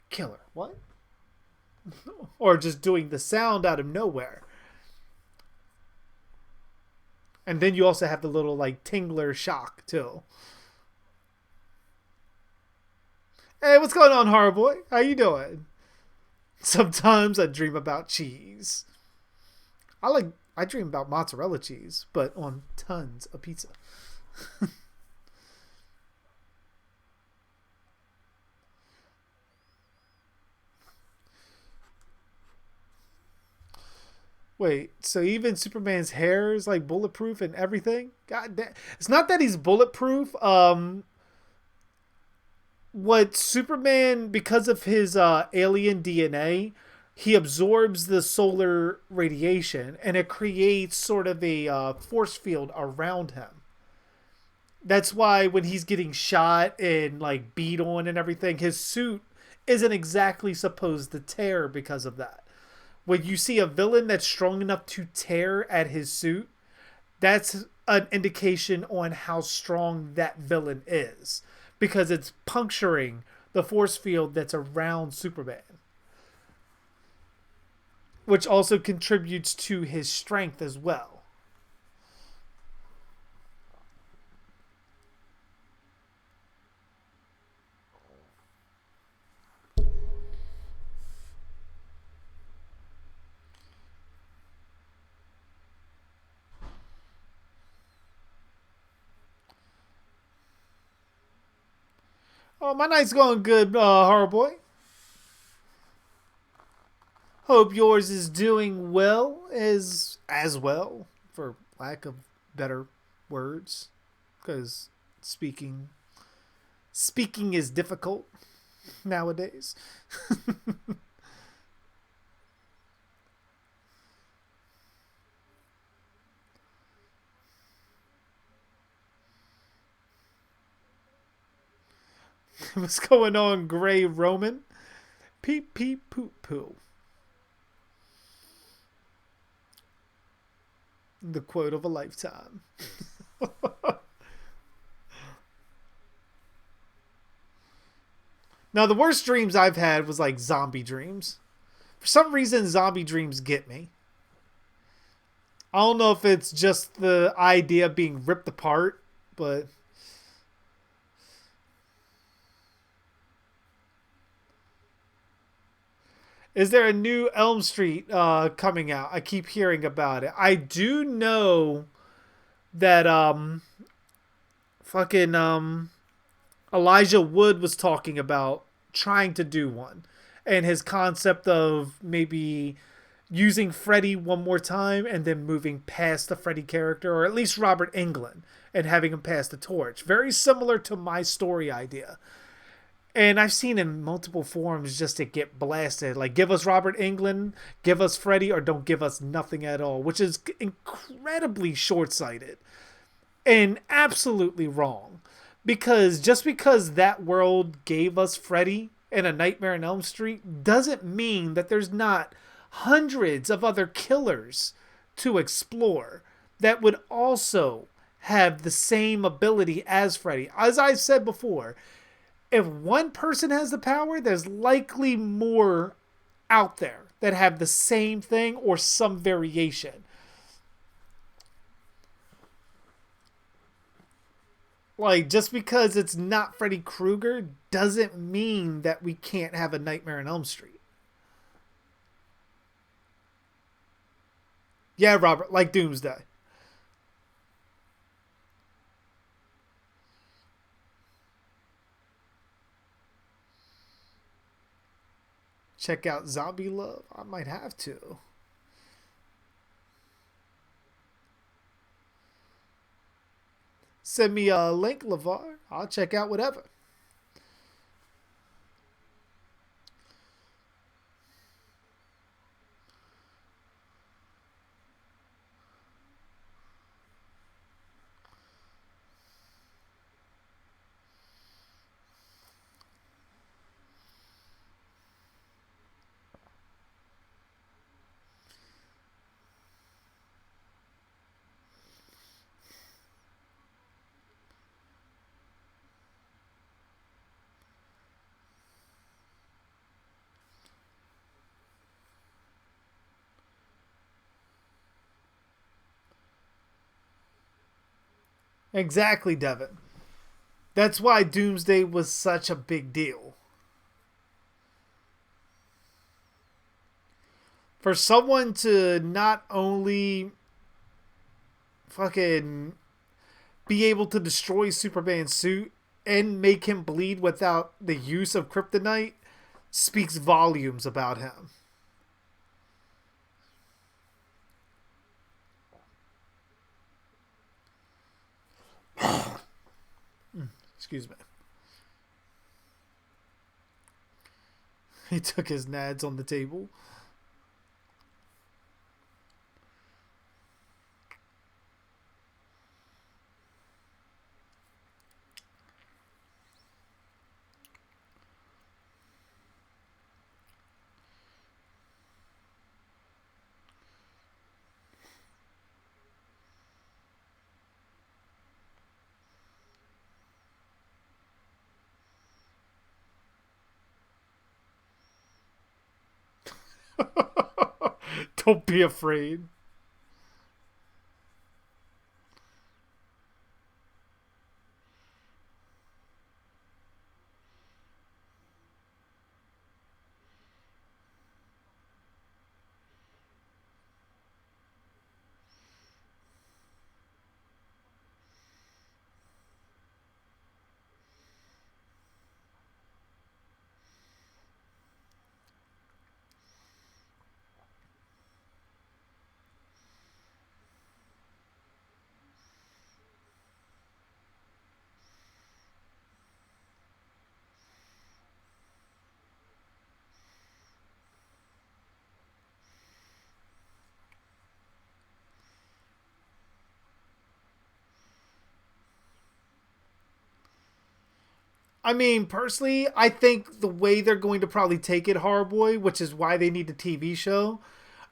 Kill her. What? Or just doing the sound out of nowhere. And then you also have the little like tingler shock too. Hey, what's going on, horror boy? How you doing? Sometimes I dream about cheese. I dream about mozzarella cheese, but on tons of pizza. Wait, so even Superman's hair is like bulletproof and everything? God damn. It's not that he's bulletproof. What Superman, because of his alien DNA, he absorbs the solar radiation and it creates sort of a force field around him. That's why when he's getting shot and like beat on and everything, his suit isn't exactly supposed to tear because of that. When you see a villain that's strong enough to tear at his suit, that's an indication on how strong that villain is. Because it's puncturing the force field that's around Superman. Which also contributes to his strength as well. Oh, my night's going good, horror boy. Hope yours is doing well as well, for lack of better words, because speaking is difficult nowadays. What's going on, Gray Roman? Peep peep poop poo. The quote of a lifetime. Now, the worst dreams I've had was like zombie dreams. For some reason, zombie dreams get me. I don't know if it's just the idea of being ripped apart, but is there a new Elm Street coming out? I keep hearing about it. I do know that fucking Elijah Wood was talking about trying to do one, and his concept of maybe using Freddy one more time and then moving past the Freddy character, or at least Robert Englund, and having him pass the torch. Very similar to my story idea. And I've seen in multiple forums just to get blasted. Like, give us Robert Englund, give us Freddy, or don't give us nothing at all. Which is incredibly short-sighted. And absolutely wrong. Because just because that world gave us Freddy and A Nightmare on Elm Street doesn't mean that there's not hundreds of other killers to explore that would also have the same ability as Freddy. As I said before, if one person has the power, there's likely more out there that have the same thing or some variation. Like, just because it's not Freddy Krueger doesn't mean that we can't have A Nightmare on Elm Street. Yeah, Robert, like Doomsday. Check out Zombie Love. I might have to. Send me a link, LeVar. I'll check out whatever. Exactly, Devin. That's why Doomsday was such a big deal. For someone to not only fucking be able to destroy Superman's suit and make him bleed without the use of kryptonite speaks volumes about him. Excuse me. He took his nads on the table. Don't be afraid. I mean, personally, I think the way they're going to probably take it, Horrorboy, which is why they need a TV show,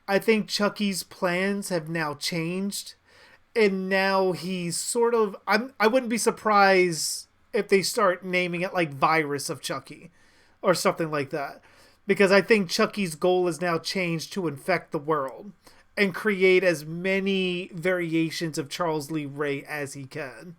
I think Chucky's plans have now changed. And now he's sort of. I wouldn't be surprised if they start naming it like Virus of Chucky or something like that. Because I think Chucky's goal is now changed to infect the world and create as many variations of Charles Lee Ray as he can.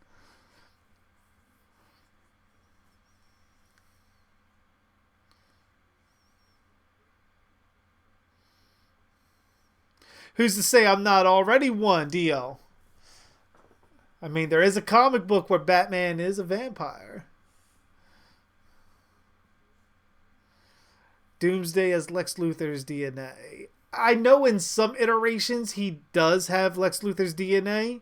Who's to say I'm not already one, DL? I mean, there is a comic book where Batman is a vampire. Doomsday as Lex Luthor's DNA. I know in some iterations he does have Lex Luthor's DNA.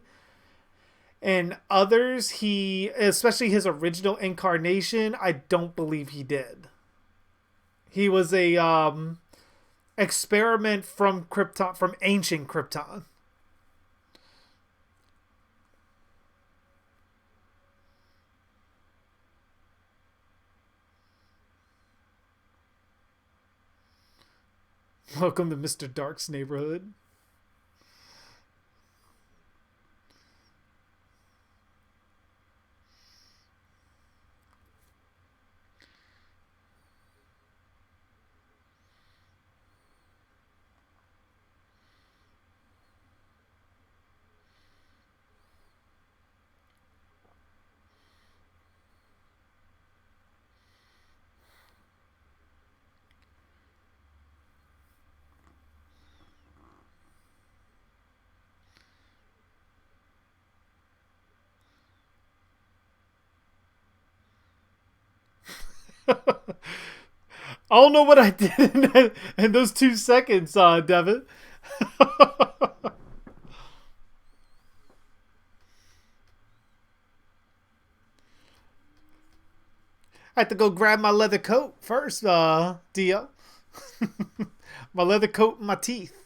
And others, especially his original incarnation, I don't believe he did. He was a experiment from Krypton, from ancient Krypton. Welcome to Mr. Dark's neighborhood. I don't know what I did in those 2 seconds, Devin. I had to go grab my leather coat first, Dio. My leather coat and my teeth.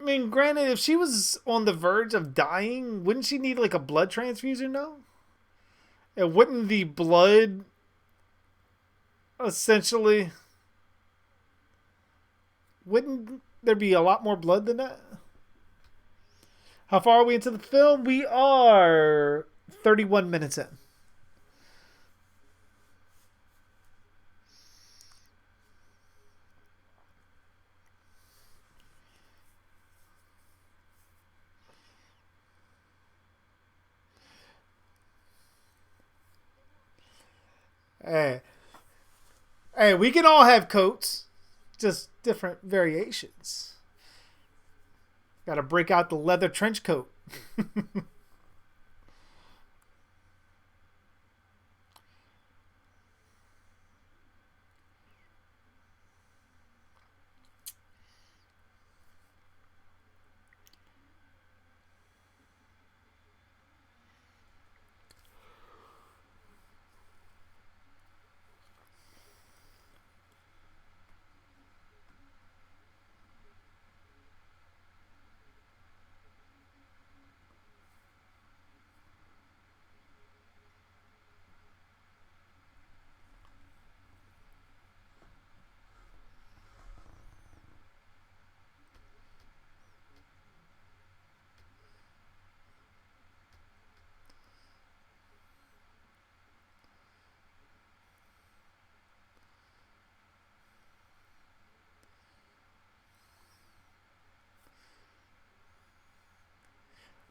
I mean, granted, if she was on the verge of dying, wouldn't she need like a blood transfusion, though? And wouldn't the blood essentially. Wouldn't there be a lot more blood than that? How far are we into the film? We are 31 minutes in. Hey, hey, we can all have coats, just different variations. Got to break out the leather trench coat.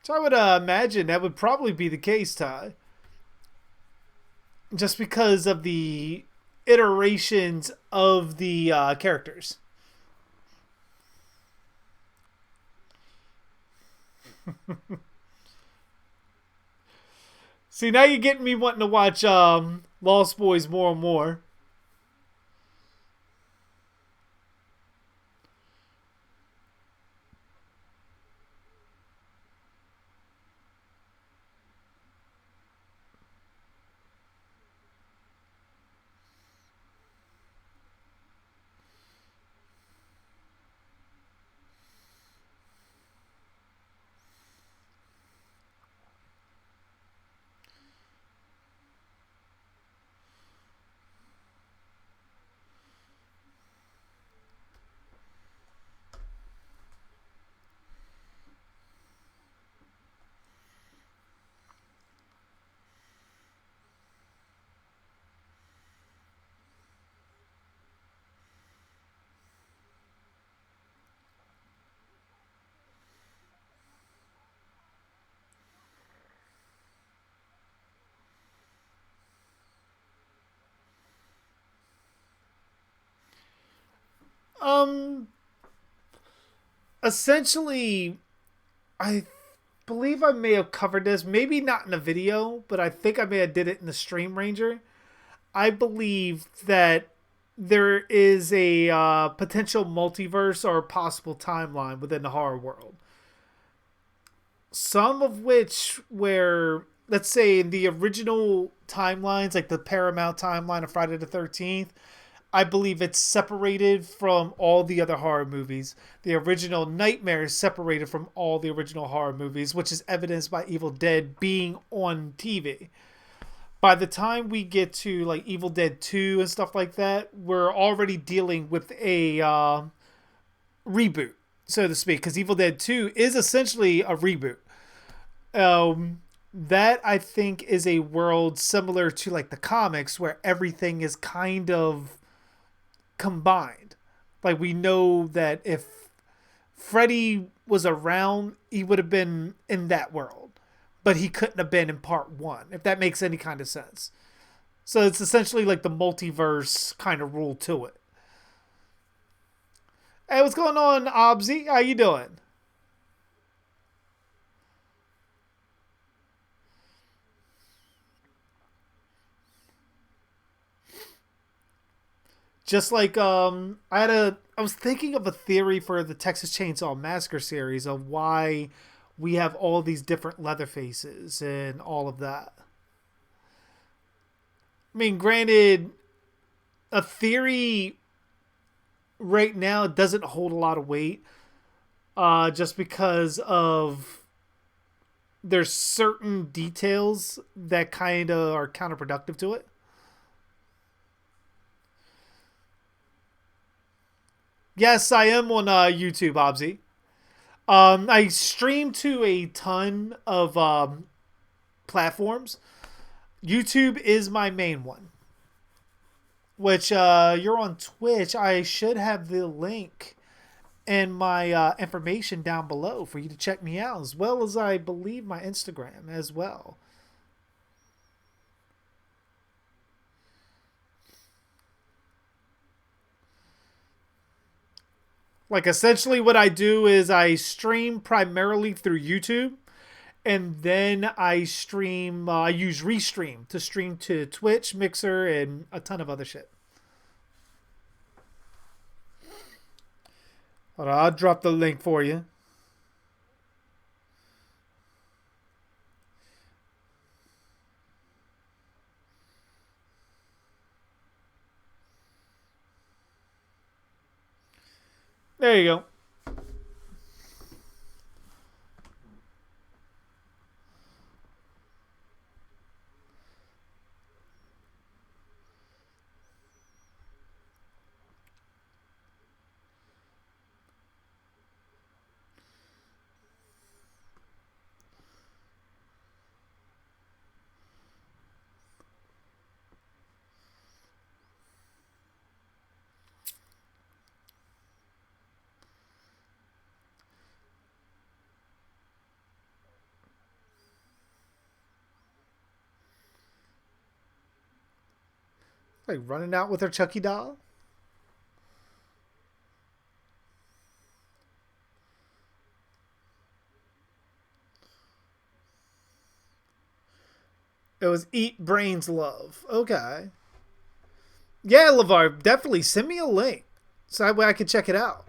So I would imagine that would probably be the case, Ty. Just because of the iterations of the characters. See, now you're getting me wanting to watch Lost Boys more and more. Um, essentially, I believe I may have covered this. Maybe not in a video, but I think I may have did it in the Stream Ranger. I believe that there is a potential multiverse or possible timeline within the horror world. Some of which, where, let's say, in the original timelines, like the Paramount timeline of Friday the 13th, I believe it's separated from all the other horror movies. The original Nightmare is separated from all the original horror movies, which is evidenced by Evil Dead being on TV. By the time we get to like Evil Dead 2 and stuff like that, we're already dealing with a reboot, so to speak, because Evil Dead 2 is essentially a reboot. That I think is a world similar to like the comics where everything is kind of combined. Like we know that if Freddy was around, he would have been in that world, but he couldn't have been in part one, if that makes any kind of sense. So it's essentially like the multiverse kind of rule to it. Hey, what's going on, Obsy? How you doing? Just like I was thinking of a theory for the Texas Chainsaw Massacre series of why we have all these different leather faces and all of that. I mean, granted, a theory right now doesn't hold a lot of weight, just because of there's certain details that kind of are counterproductive to it. Yes, I am on YouTube, Obsy. I stream to a ton of platforms. YouTube is my main one. Which you're on Twitch. I should have the link in my information down below for you to check me out, as well as I believe my Instagram as well. Like, essentially what I do is I stream primarily through YouTube, and then I stream, I use Restream to stream to Twitch, Mixer, and a ton of other shit. Hold on, I'll drop the link for you. There you go. Like running out with her Chucky doll. It was Eat Brains Love. Okay. Yeah, LeVar, definitely send me a link so that way I can check it out.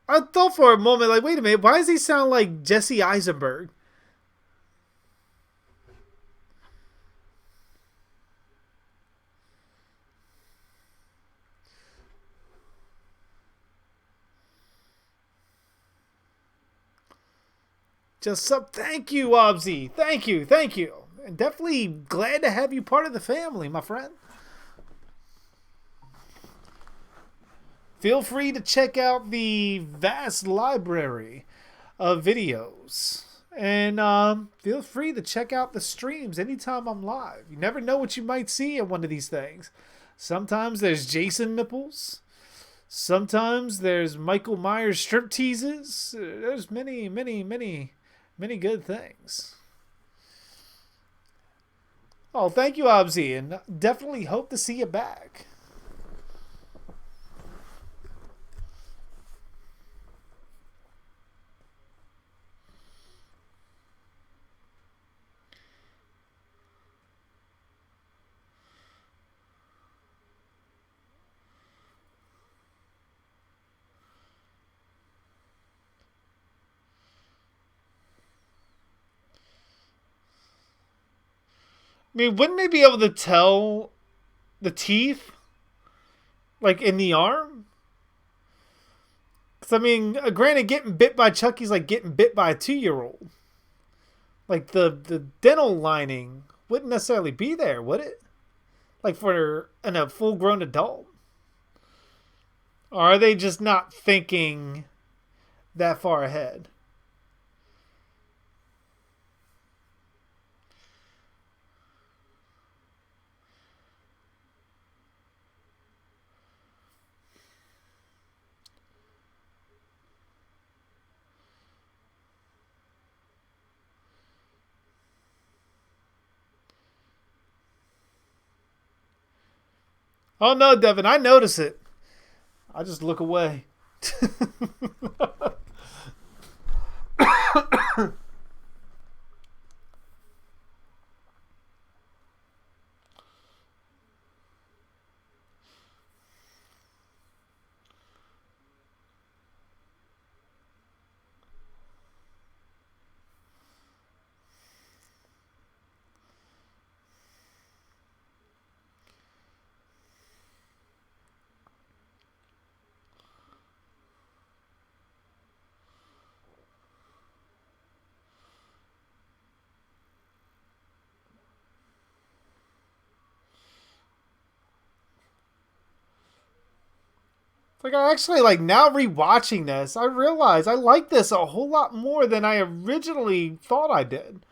I thought for a moment, like, wait a minute, why does he sound like Jesse Eisenberg? Just up. Thank you, Obzy. Thank you. Thank you. And definitely glad to have you part of the family, my friend. Feel free to check out the vast library of videos. And feel free to check out the streams anytime I'm live. You never know what you might see in one of these things. Sometimes there's Jason nipples. Sometimes there's Michael Myers strip teases. There's many good things. Oh, thank you, Obzy, and definitely hope to see you back. I mean, wouldn't they be able to tell the teeth, like, in the arm? Because, I mean, granted, getting bit by Chucky's like getting bit by a 2-year-old. Like, the dental lining wouldn't necessarily be there, would it? Like, for a full-grown adult? Or are they just not thinking that far ahead? Oh no, Devin, I notice it. I just look away. Like, I actually, like, now rewatching this, I realize I like this a whole lot more than I originally thought I did.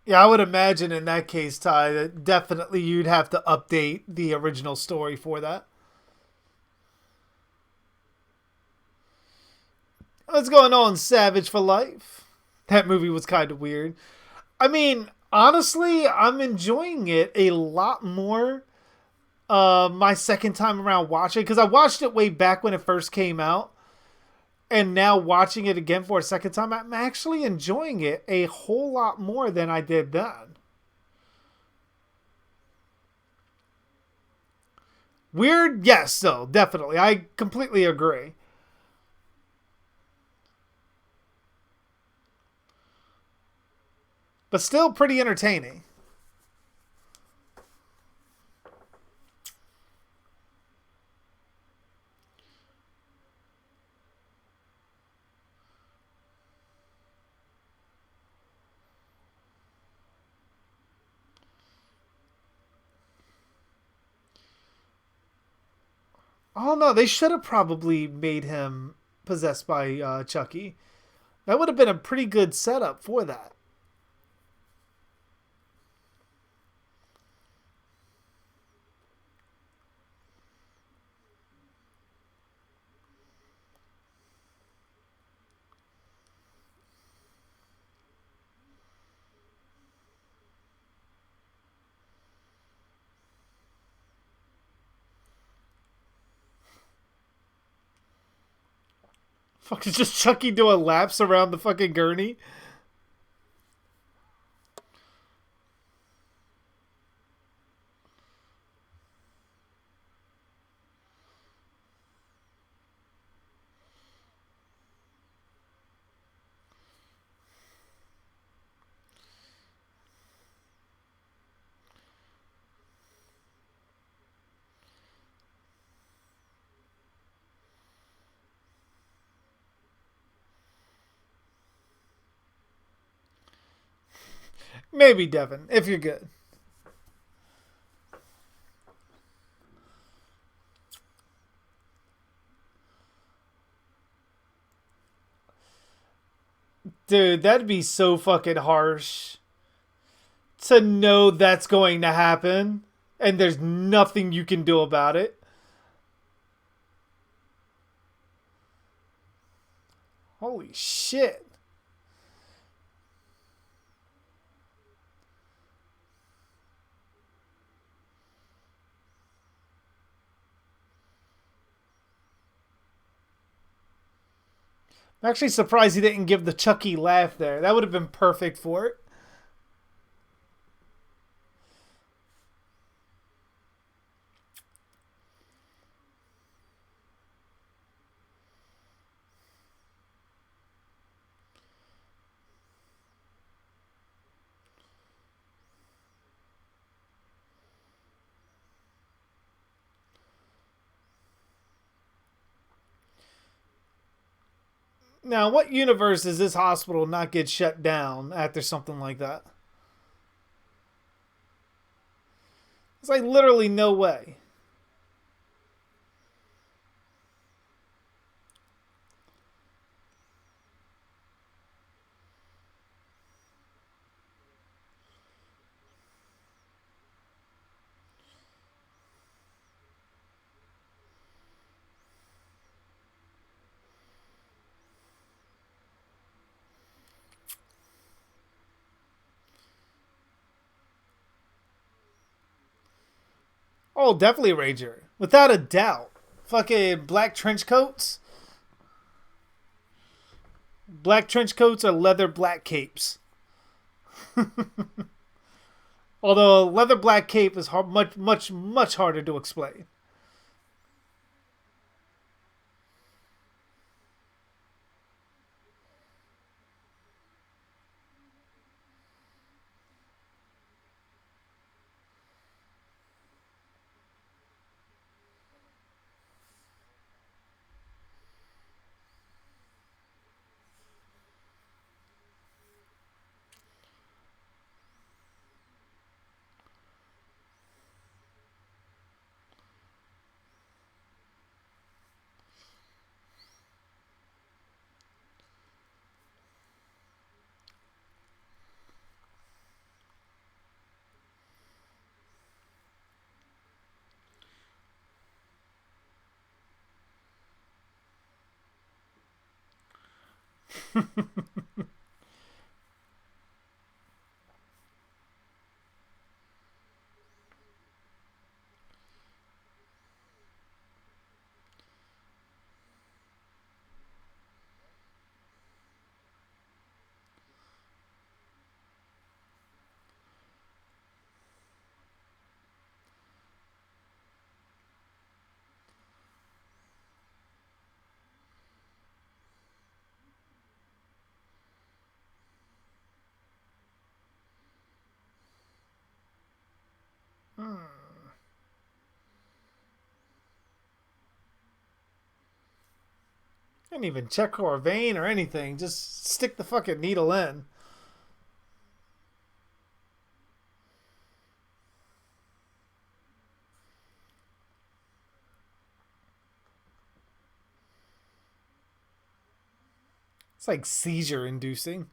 Yeah, I would imagine in that case, Ty, that definitely you'd have to update the original story for that. What's going on, Savage for Life? That movie was kind of weird. I mean, honestly, I'm enjoying it a lot more my second time around watching because I watched it way back when it first came out. And now watching it again for a second time, I'm actually enjoying it a whole lot more than I did then. Weird? Yes, so definitely. I completely agree. But still pretty entertaining. Oh no, they should have probably made him possessed by Chucky. That would have been a pretty good setup for that. Fuck, is just Chucky doing laps around the fucking gurney? Maybe, Devin, if you're good. Dude, that'd be so fucking harsh to know that's going to happen and there's nothing you can do about it. Holy shit. I'm actually surprised he didn't give the Chucky laugh there. That would have been perfect for it. Now, what universe does this hospital not get shut down after something like that? It's like literally no way. Oh, definitely a Ranger. Without a doubt. Fucking black trench coats. Black trench coats or leather black capes. Although a leather black cape is much harder to explain. Didn't even check for a vein or anything. Just stick the fucking needle in. It's like seizure inducing.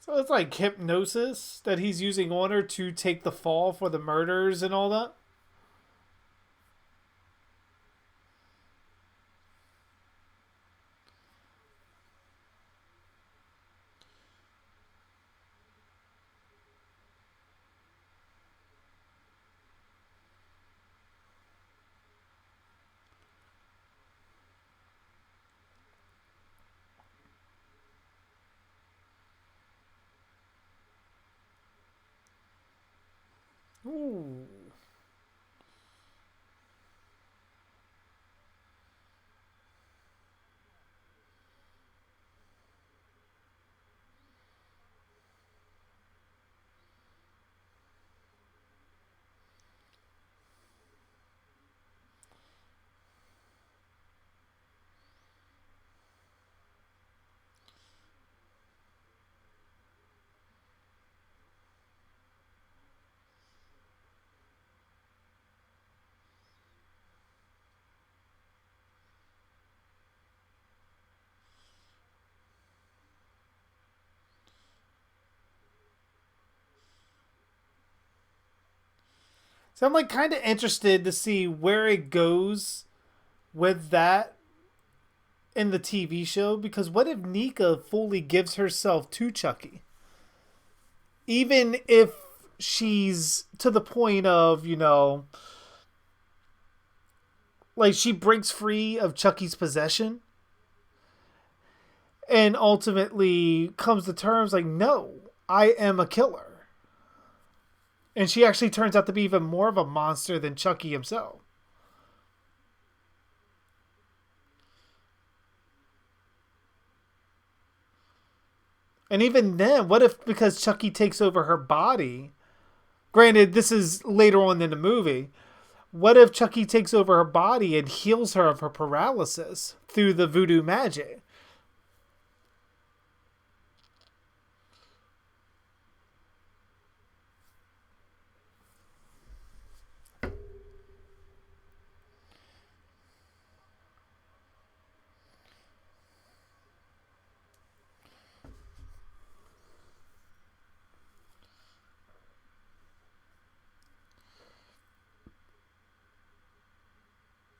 So it's like hypnosis that he's using on her to take the fall for the murders and all that. Ooh. So I'm like kind of interested to see where it goes with that in the TV show, because what if Nika fully gives herself to Chucky? Even if she's to the point of, like she breaks free of Chucky's possession and ultimately comes to terms like, no, I am a killer. And she actually turns out to be even more of a monster than Chucky himself. And even then, what if because Chucky takes over her body, granted, this is later on in the movie, what if Chucky takes over her body and heals her of her paralysis through the voodoo magic?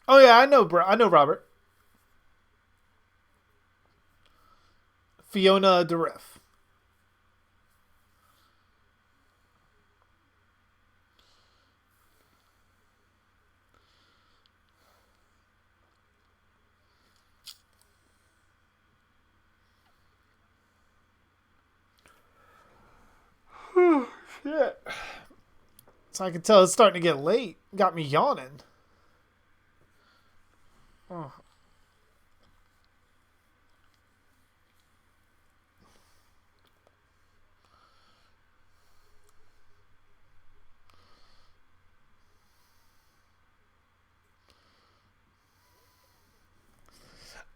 Oh yeah, I know, bro. I know Robert. Fiona Dourif. Shit. So I can tell it's starting to get late. Got me yawning. Oh.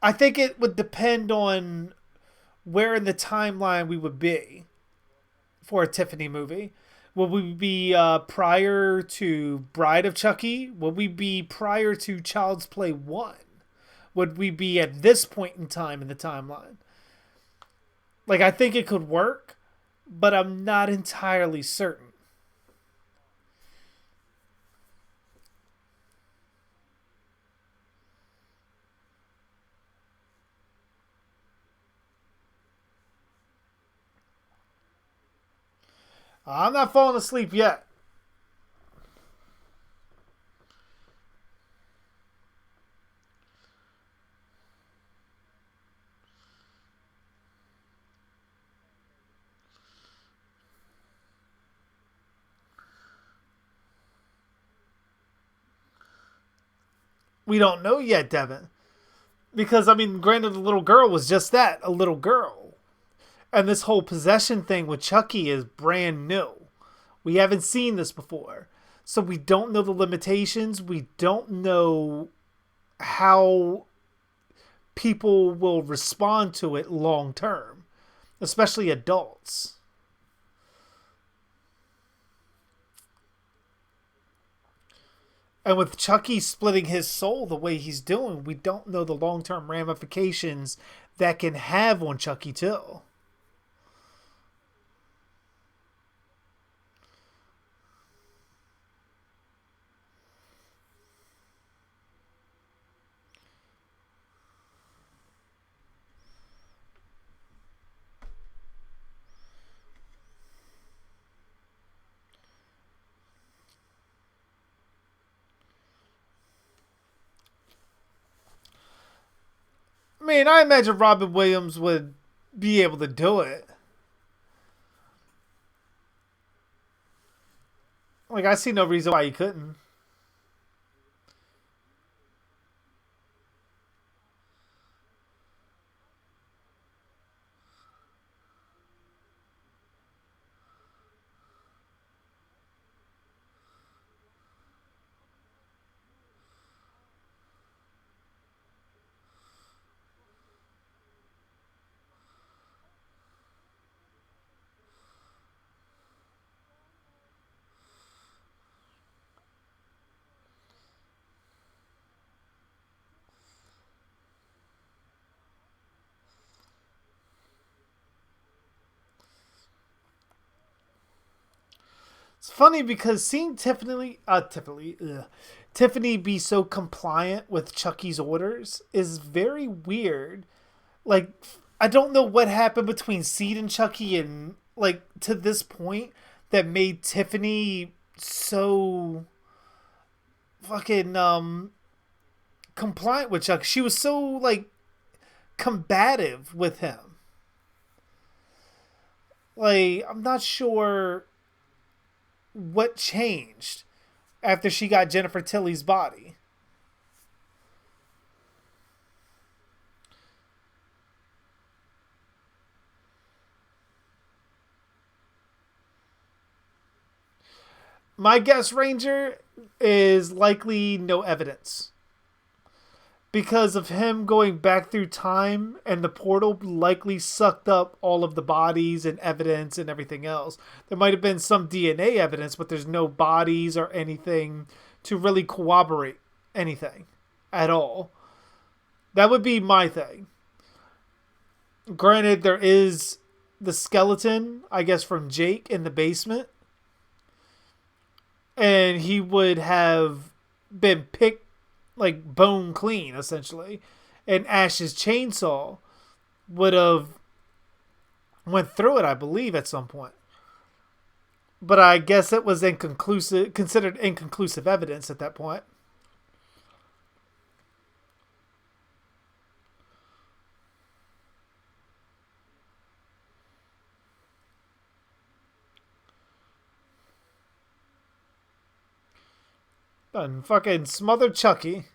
I think it would depend on where in the timeline we would be for a Tiffany movie. Would we be prior to Bride of Chucky? Would we be prior to Child's Play 1? Would we be at this point in time in the timeline? Like, I think it could work, but I'm not entirely certain. I'm not falling asleep yet. We don't know yet, Devin. Because, I mean, granted, the little girl was just that, a little girl. And this whole possession thing with Chucky is brand new. We haven't seen this before. So we don't know the limitations. We don't know how people will respond to it long term, especially adults. And with Chucky splitting his soul the way he's doing, we don't know the long term ramifications that can have on Chucky too. I mean, I imagine Robin Williams would be able to do it. Like, I see no reason why he couldn't. It's funny because seeing Tiffany be so compliant with Chucky's orders is very weird. Like, I don't know what happened between Seed and Chucky and, like, to this point that made Tiffany so fucking, compliant with Chucky. She was so, like, combative with him. Like, I'm not sure what changed after she got Jennifer Tilly's body. My guess, Ranger, is likely no evidence. Because of him going back through time, and the portal likely sucked up all of the bodies and evidence and everything else. There might have been some DNA evidence, but there's no bodies or anything to really corroborate anything at all. That would be my thing. Granted, there is the skeleton, I guess, from Jake in the basement. And he would have been picked like bone clean, essentially. And Ash's chainsaw would have went through it, I believe, at some point. But I guess it was considered inconclusive evidence at that point. Done fucking smothered Chucky.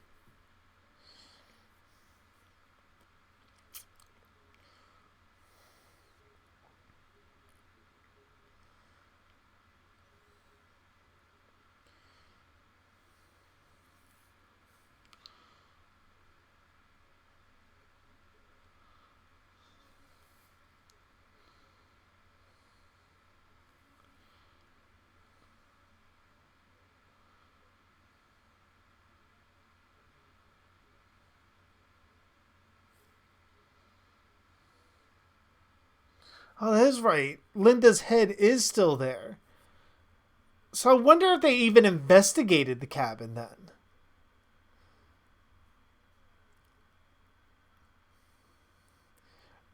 Oh, that is right. Linda's head is still there. So I wonder if they even investigated the cabin then.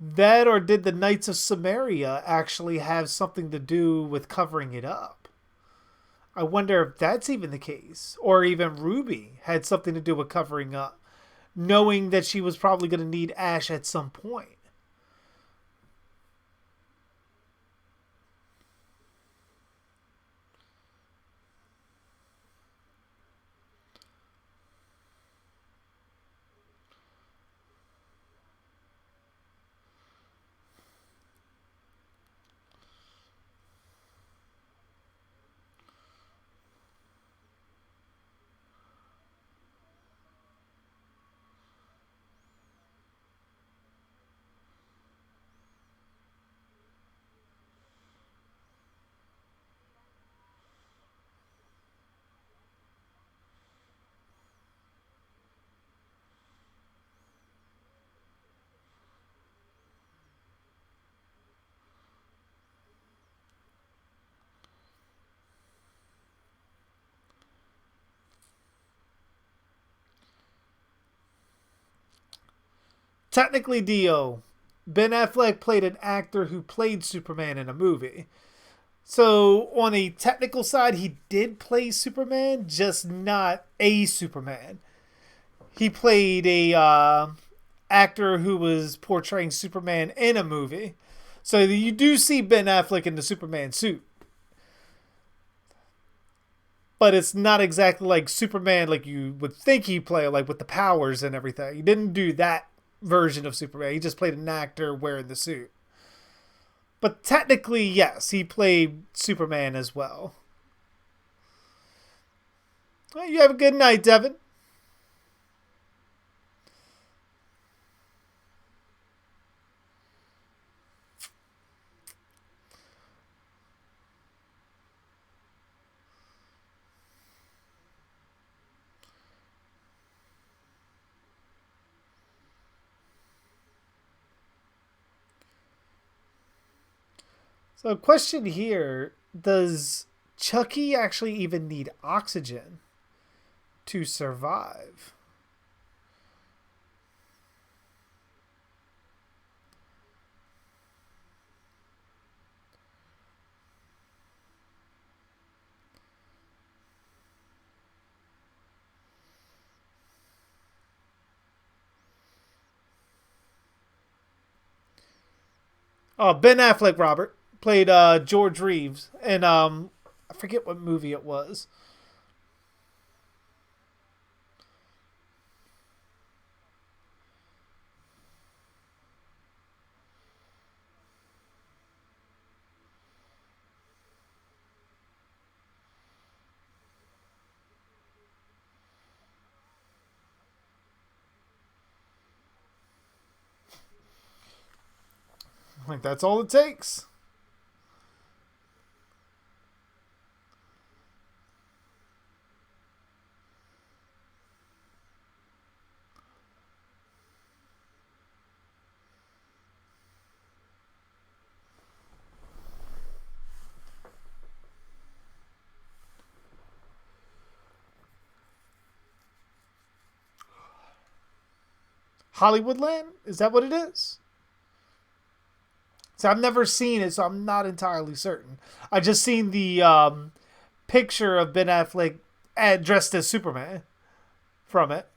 That, or did the Knights of Samaria actually have something to do with covering it up? I wonder if that's even the case. Or even Ruby had something to do with covering up, knowing that she was probably going to need Ash at some point. Technically, Dio, Ben Affleck played an actor who played Superman in a movie. So, on a technical side, he did play Superman, just not a Superman. He played a actor who was portraying Superman in a movie. So, you do see Ben Affleck in the Superman suit. But it's not exactly like Superman like you would think he'd play, like with the powers and everything. He didn't do that version of Superman. He just played an actor wearing the suit. But technically, yes, he played Superman as well. Well, you have a good night, Devin. So, question here: does Chucky actually even need oxygen to survive. Oh, Ben Affleck, Robert, played George Reeves. And I forget what movie it was. Like, that's all it takes. Hollywoodland? Is that what it is? So I've never seen it, so I'm not entirely certain. I just seen the picture of Ben Affleck dressed as Superman from it.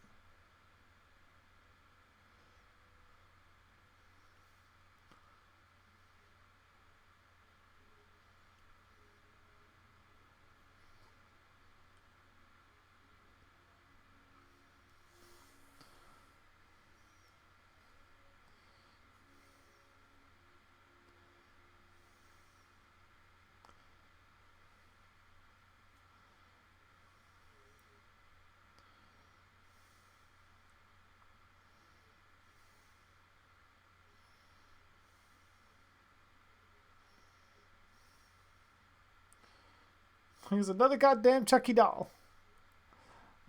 He's another goddamn Chucky doll.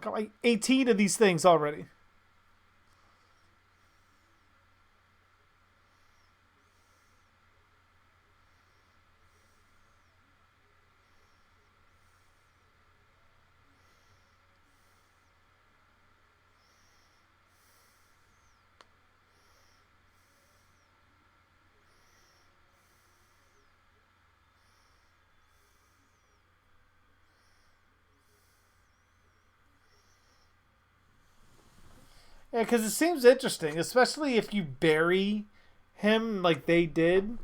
Got like 18 of these things already. Yeah, because it seems interesting, especially if you bury him like they did.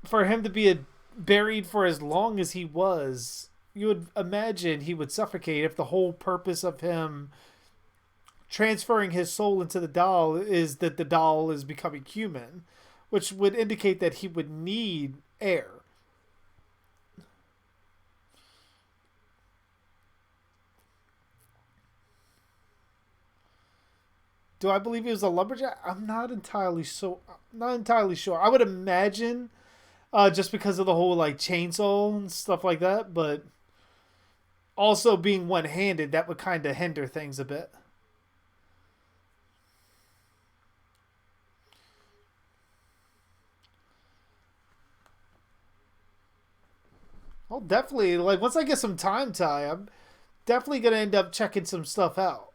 For him to be buried for as long as he was, you would imagine he would suffocate if the whole purpose of him transferring his soul into the doll is that the doll is becoming human, which would indicate that he would need air. Do I believe he was a lumberjack? I'm not entirely sure. I would imagine just because of the whole like chainsaw and stuff like that, but also being one-handed, that would kind of hinder things a bit. Well, definitely. Like once I get some time, I'm definitely gonna end up checking some stuff out.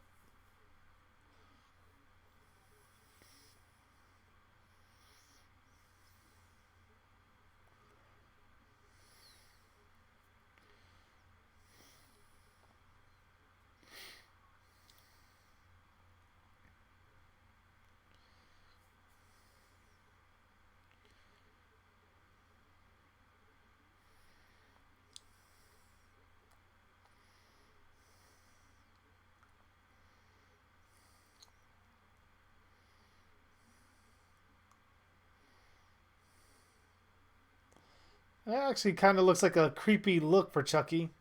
It actually kind of looks like a creepy look for Chucky.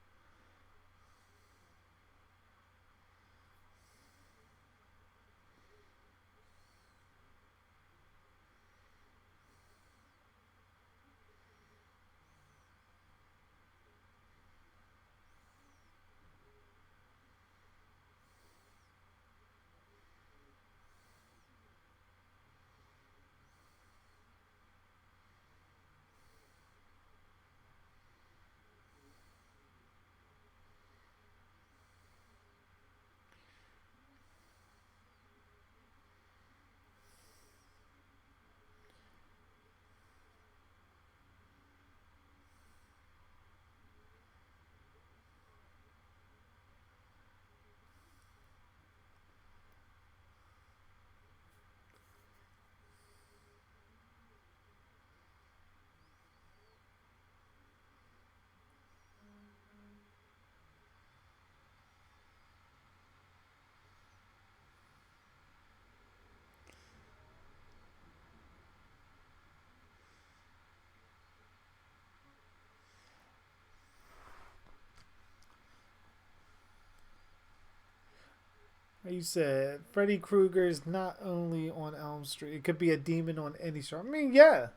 You said Freddy Krueger is not only on Elm Street. It could be a demon on any street. I mean, yeah.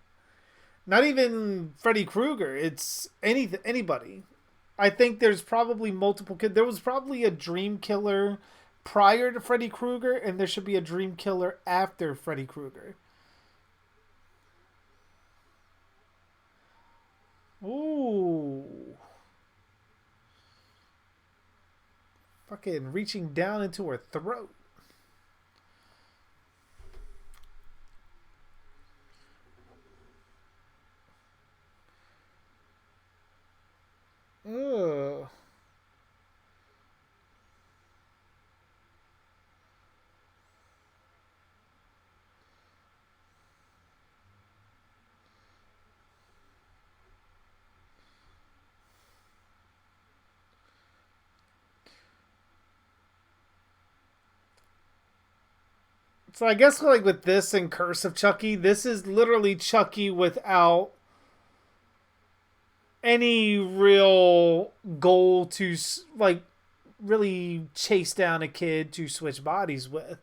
Not even Freddy Krueger. It's anybody. I think there's probably multiple kids. There was probably a dream killer prior to Freddy Krueger, and there should be a dream killer after Freddy Krueger. Ooh. Fucking reaching down into her throat. Ugh. So I guess like with this and Curse of Chucky, this is literally Chucky without any real goal to like really chase down a kid to switch bodies with,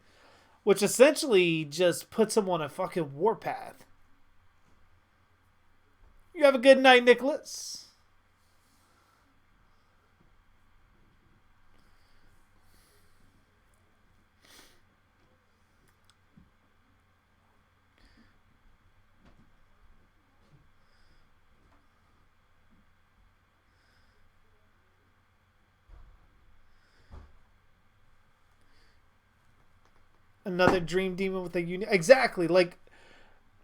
which essentially just puts him on a fucking warpath. You have a good night, Nicholas. Another dream demon with a unique. Exactly. Like,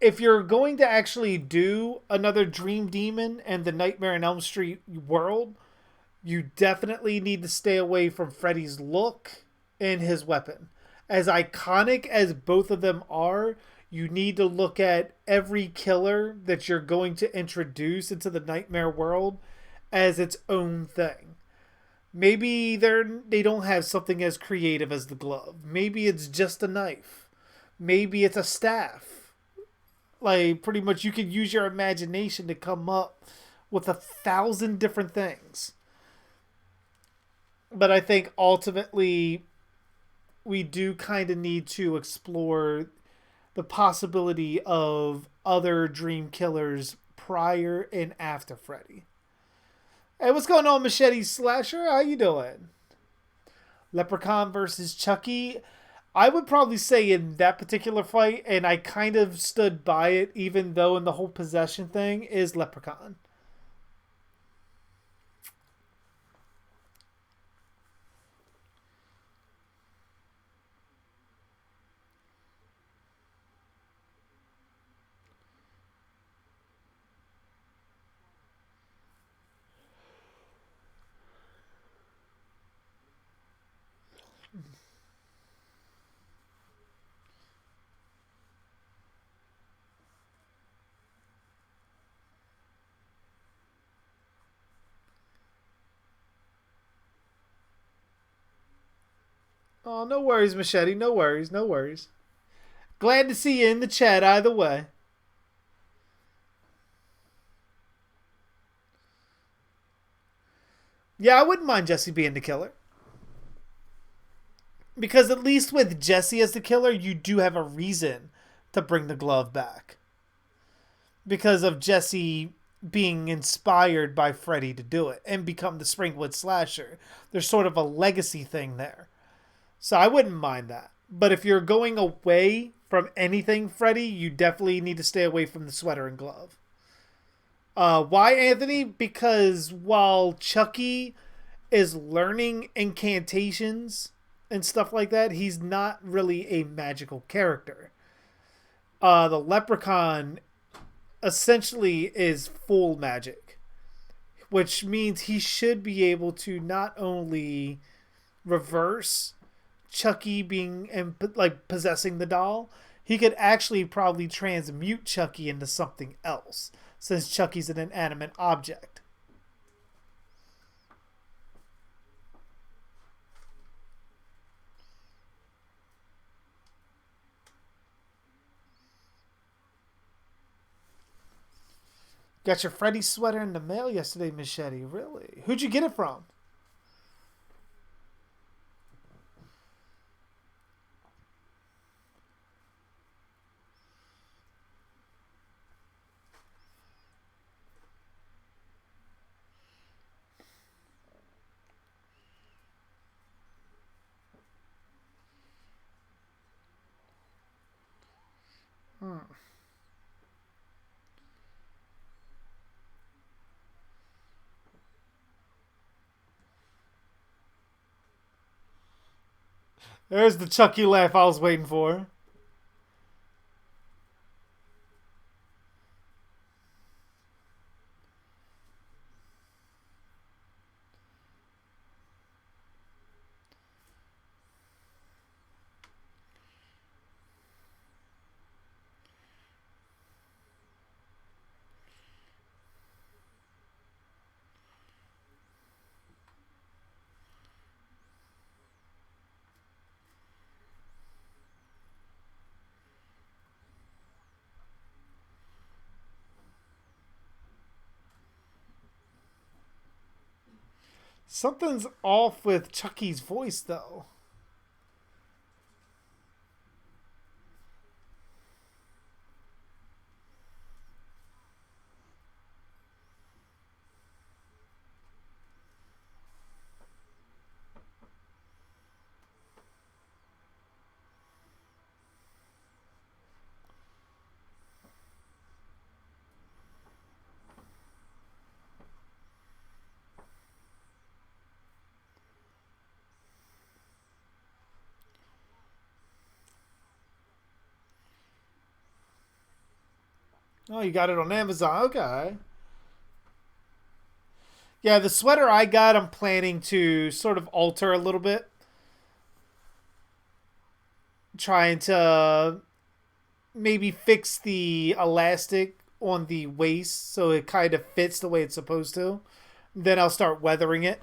if you're going to actually do another dream demon and the Nightmare on Elm Street world, you definitely need to stay away from Freddy's look and his weapon. As iconic as both of them are, you need to look at every killer that you're going to introduce into the Nightmare world as its own thing. Maybe they don't have something as creative as the glove. Maybe it's just a knife. Maybe it's a staff. Like, pretty much you can use your imagination to come up with 1,000 different things. But I think ultimately we do kind of need to explore the possibility of other dream killers prior and after Freddy. Hey, what's going on, Machete Slasher? How you doing? Leprechaun versus Chucky. I would probably say in that particular fight, and I kind of stood by it, even though in the whole possession thing, is Leprechaun. Oh, no worries, Machete. No worries, no worries. Glad to see you in the chat either way. Yeah, I wouldn't mind Jesse being the killer. Because at least with Jesse as the killer, you do have a reason to bring the glove back. Because of Jesse being inspired by Freddy to do it and become the Springwood Slasher. There's sort of a legacy thing there. So I wouldn't mind that. But if you're going away from anything Freddy, you definitely need to stay away from the sweater and glove. Why, Anthony? Because while Chucky is learning incantations and stuff like that, he's not really a magical character. The Leprechaun essentially is full magic, which means he should be able to not only reverse Chucky being and like possessing the doll, he could actually probably transmute Chucky into something else, since Chucky's an inanimate object. Got your Freddy sweater in the mail yesterday, Machete. Really? Who'd you get it from? There's the Chucky laugh I was waiting for. Something's off with Chucky's voice, though. Oh, you got it on Amazon. Okay. Yeah, the sweater I got, I'm planning to sort of alter a little bit. Trying to maybe fix the elastic on the waist so it kind of fits the way it's supposed to. Then I'll start weathering it.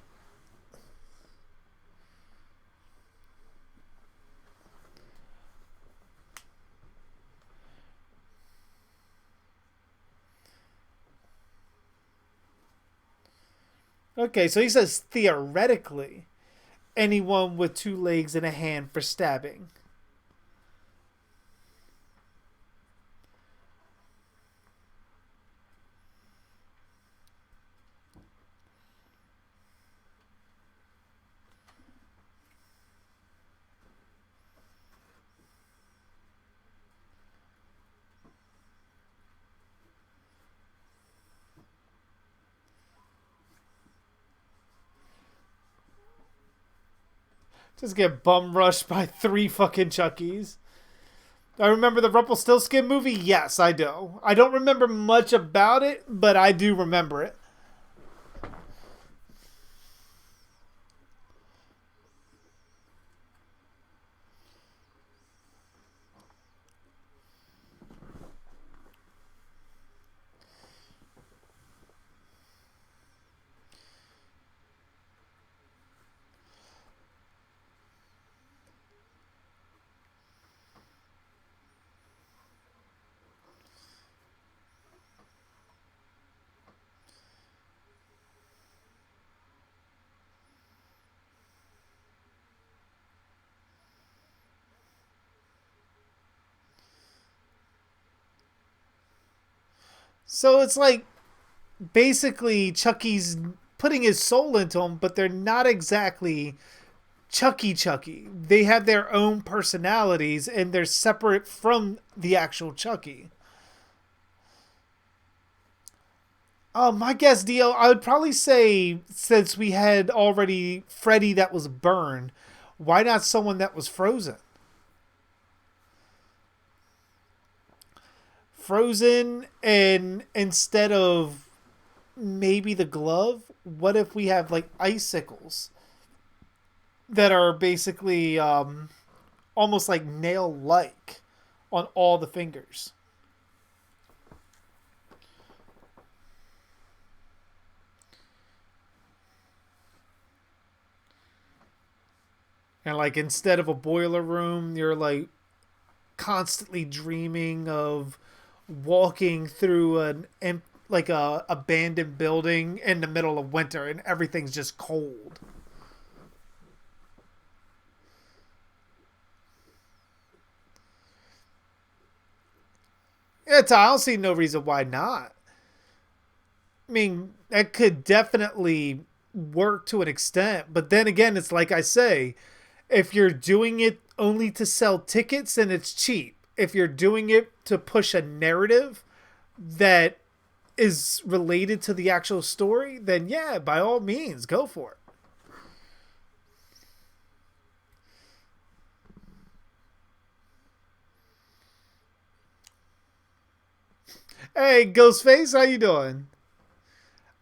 Okay, so he says theoretically, anyone with two legs and a hand for stabbing. Just get bum rushed by 3 fucking Chuckies. I remember the Rumpelstiltskin movie? Yes, I do. I don't remember much about it, but I do remember it. So it's like basically Chucky's putting his soul into him, but they're not exactly Chucky. They have their own personalities and they're separate from the actual Chucky. My guess, Dio, I would probably say since we had already Freddy that was burned, why not someone that was frozen? Frozen, and instead of maybe the glove, what if we have like icicles that are basically almost like nail like on all the fingers? And like instead of a boiler room, you're like constantly dreaming of walking through like a abandoned building in the middle of winter and everything's just cold. I don't see no reason why not. I mean, that could definitely work to an extent, but then again, it's like I say, if you're doing it only to sell tickets, then it's cheap. If you're doing it to push a narrative that is related to the actual story, then yeah, by all means, go for it. Hey, Ghostface, how you doing?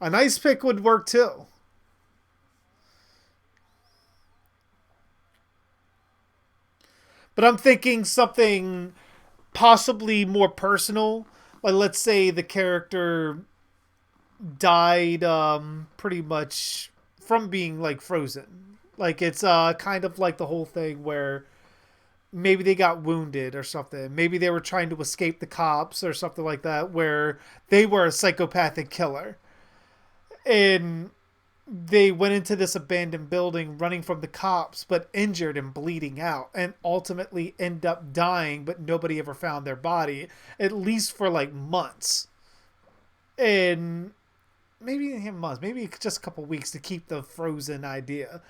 A nice pick would work too. But I'm thinking something possibly more personal. Like, let's say the character died pretty much from being like frozen. Like it's kind of like the whole thing where maybe they got wounded or something. Maybe they were trying to escape the cops or something like that, where they were a psychopathic killer. And they went into this abandoned building running from the cops, but injured and bleeding out, and ultimately end up dying, but nobody ever found their body, at least for like months. And maybe months, maybe just a couple weeks to keep the frozen idea.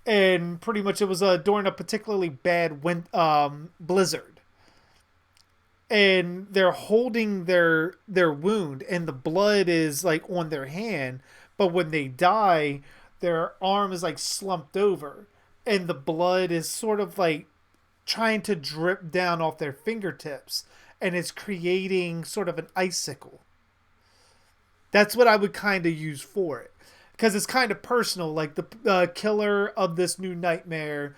And pretty much it was during a particularly bad blizzard, and they're holding their wound, and the blood is like on their hand, but when they die, their arm is like slumped over, and the blood is sort of like trying to drip down off their fingertips, and it's creating sort of an icicle. That's what I would kind of use for it. Because it's kind of personal. Like the killer of this new nightmare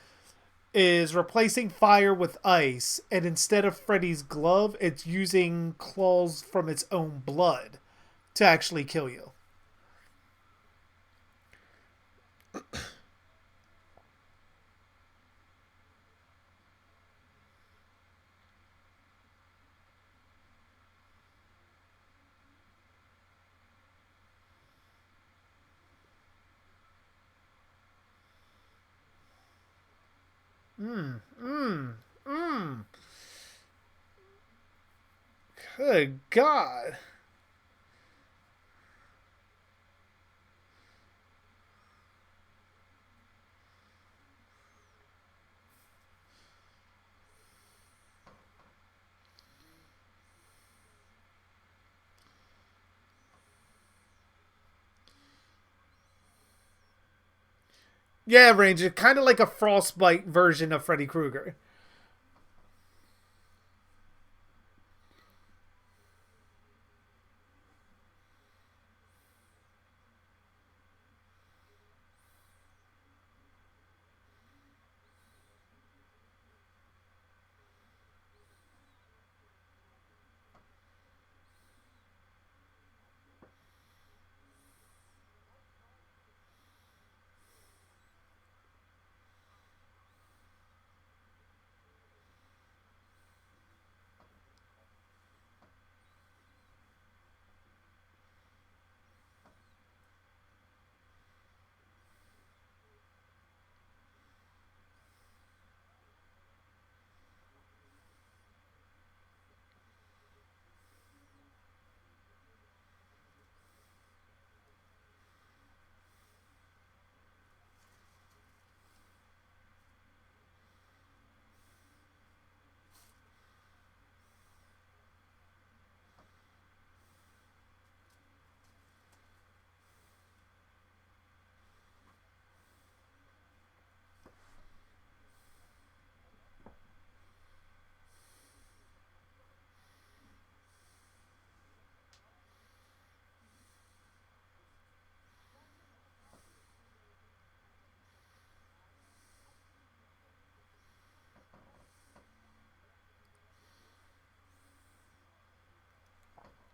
is replacing fire with ice, and instead of Freddy's glove, it's using claws from its own blood to actually kill you. Mm. Good God. Yeah, Ranger, kind of like a frostbite version of Freddy Krueger.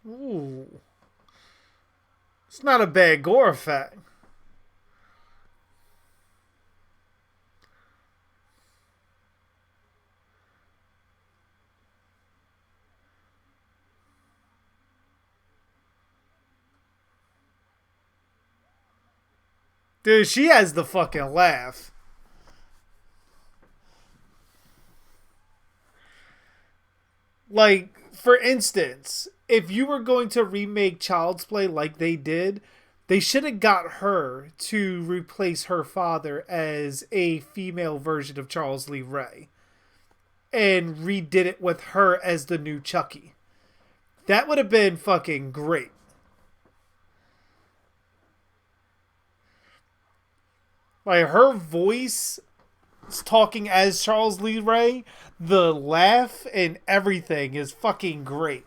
Ooh. It's not a bad gore effect. Dude, she has the fucking laugh. Like, for instance, if you were going to remake Child's Play like they did, they should have got her to replace her father as a female version of Charles Lee Ray and redid it with her as the new Chucky. That would have been fucking great. Like her voice talking as Charles Lee Ray, the laugh and everything is fucking great.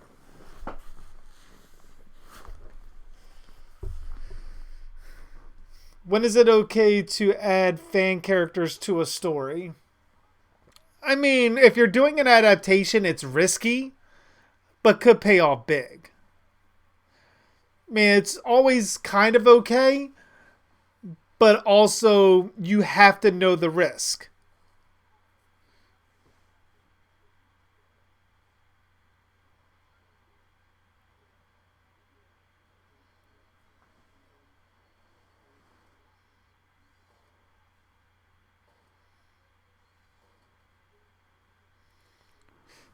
When is it okay to add fan characters to a story? I mean, if you're doing an adaptation, it's risky, but could pay off big. I mean, it's always kind of okay, but also you have to know the risk.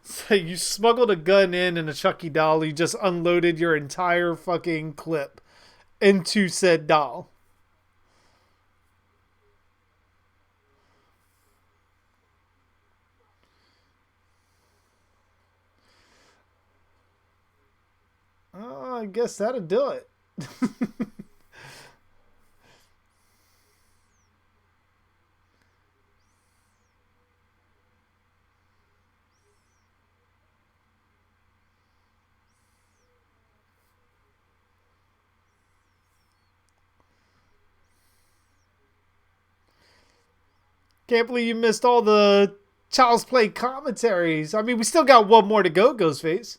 So you smuggled a gun in and a Chucky doll, you just unloaded your entire fucking clip into said doll. Oh, I guess that'll do it. Can't believe you missed all the Child's Play commentaries. I mean, we still got one more to go, Ghostface.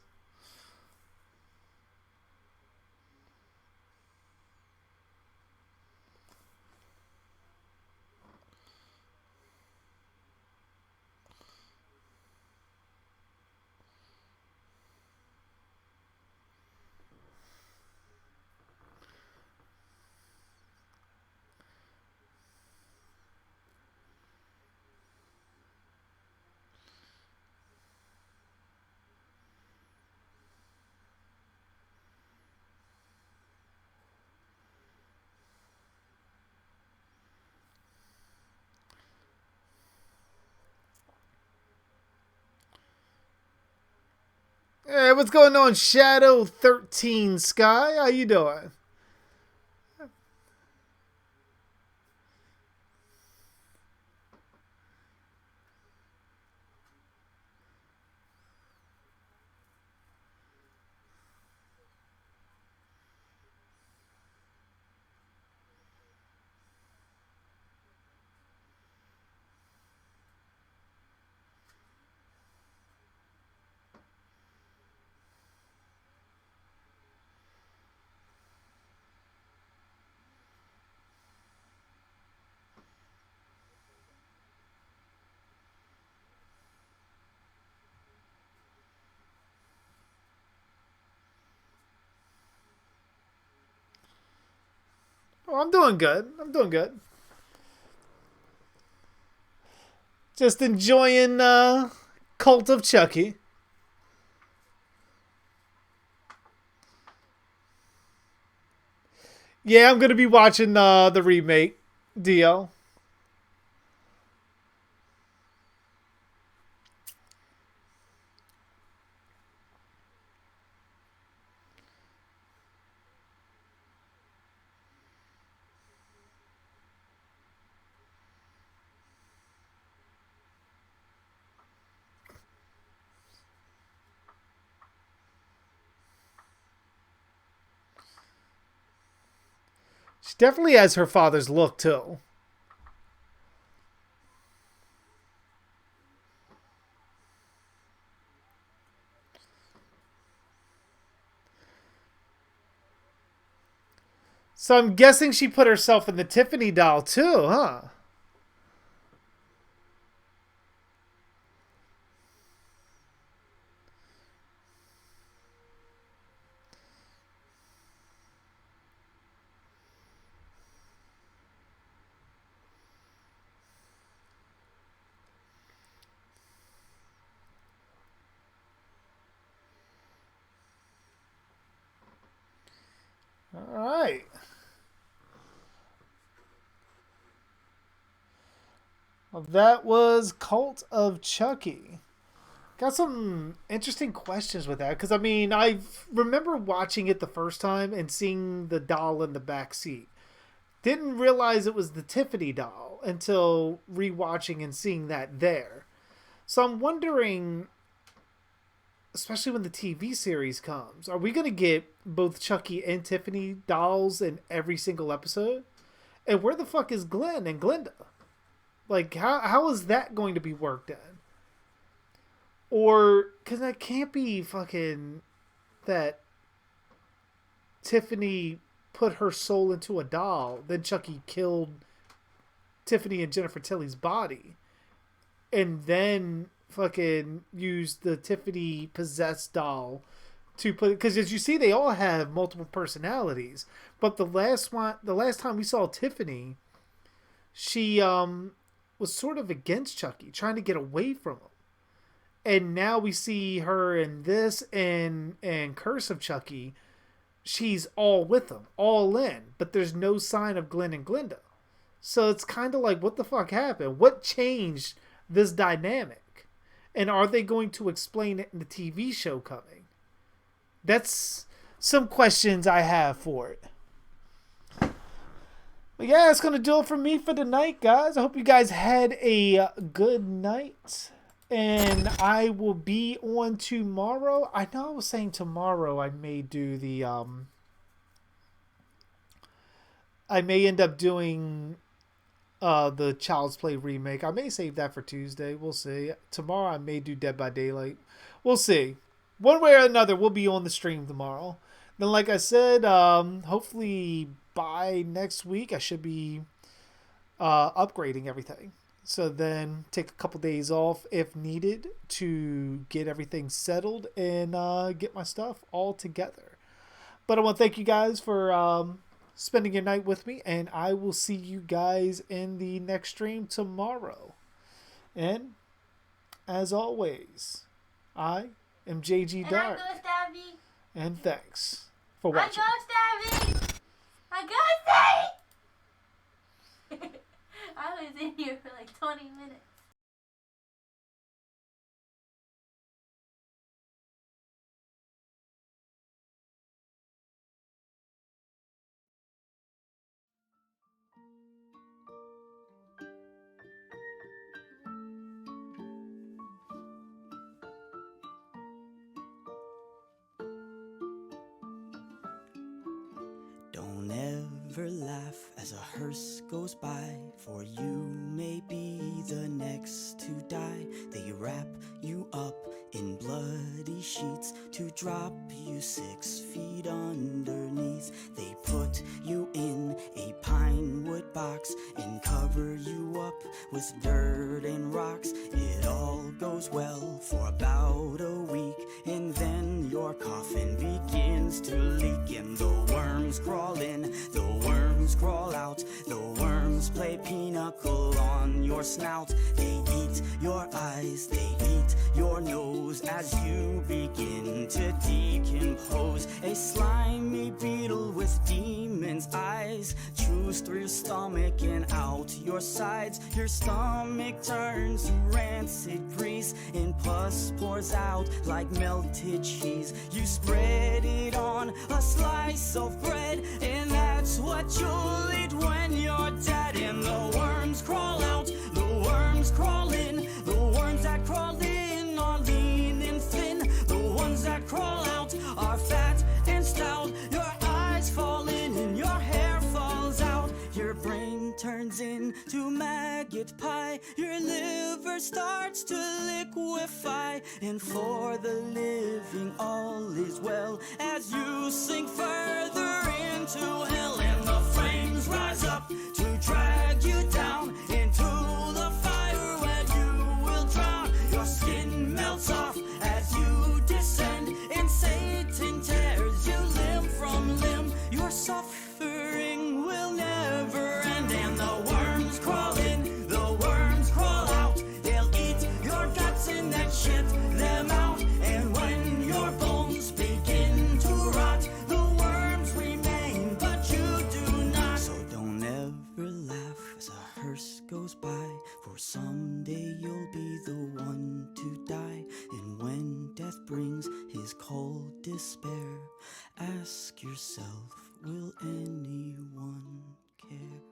Hey, what's going on, Shadow 13 Sky? How you doing? Oh, I'm doing good. I'm doing good. Just enjoying Cult of Chucky. Yeah, I'm gonna be watching the remake, DL. She definitely has her father's look too. So I'm guessing she put herself in the Tiffany doll too, huh? All right. Well, that was Cult of Chucky. Got some interesting questions with that because I mean I remember watching it the first time and seeing the doll in the back seat. Didn't realize it was the Tiffany doll until rewatching and seeing that there. So I'm wondering, especially when the TV series comes, are we gonna get both Chucky and Tiffany dolls in every single episode? And where the fuck is Glenn and Glenda? Like, how is that going to be worked in? Or, because that can't be fucking that Tiffany put her soul into a doll, then Chucky killed Tiffany and Jennifer Tilly's body, and then fucking used the Tiffany possessed doll to put, because as you see, they all have multiple personalities. But the last time we saw Tiffany, she was sort of against Chucky, trying to get away from him. And now we see her in this and Curse of Chucky. She's all with him, all in, but there's no sign of Glenn and Glenda. So it's kind of like, what the fuck happened? What changed this dynamic? And are they going to explain it in the TV show coming? That's some questions I have for it. But yeah, that's going to do it for me for tonight, guys. I hope you guys had a good night. And I will be on tomorrow. I know I was saying tomorrow I may do the... I may end up doing the Child's Play remake. I may save that for Tuesday. We'll see. Tomorrow I may do Dead by Daylight. We'll see. One way or another, we'll be on the stream tomorrow. Then, like I said, hopefully by next week I should be upgrading everything. So then take a couple days off if needed to get everything settled and get my stuff all together. But I want to thank you guys for spending your night with me, and I will see you guys in the next stream tomorrow. And as always, I am JG Darhk. And thanks for watching. I got Stabby! I was in here for like 20 minutes. Don't ever laugh as a hearse goes by, for you may be the next to die. They wrap you up in bloody sheets to drop you 6 feet underneath. They put you in a pine wood box and cover you up with dirt and rocks. It all goes well for about a week, and then your coffin begins to leak, and the worms crawl in, the worms crawl out, the worms play pinochle on your snout. They eat your eyes, they eat your nose as you begin to decompose. A slimy beetle with demon's eyes chews through your stomach and out your sides. Your stomach turns to rancid grease, and pus pours out like melted cheese. You spread it on a slice of bread, and that's what you'll eat when you're dead. And the worms crawl out, the worms crawl in, the worms that crawl in are lean and thin, the ones that crawl out are fat and stout. Your eyes fall in and your hair falls out, your brain turns into maggot pie, your liver starts to liquefy, and for the living all is well as you sink further into hell. And the flames rise up to drag you down into the fire where you will drown. Your skin melts off as you descend, and Satan tears you limb from limb. Your suffering will never end. And the worms crawl in, the worms crawl out, they'll eat your guts and then shit them out. And when your bones begin to rot, the worms remain, but you do not. So don't ever laugh as a hearse goes by, for someday you'll be the one to die. And when death brings his cold despair, ask yourself, will anyone care?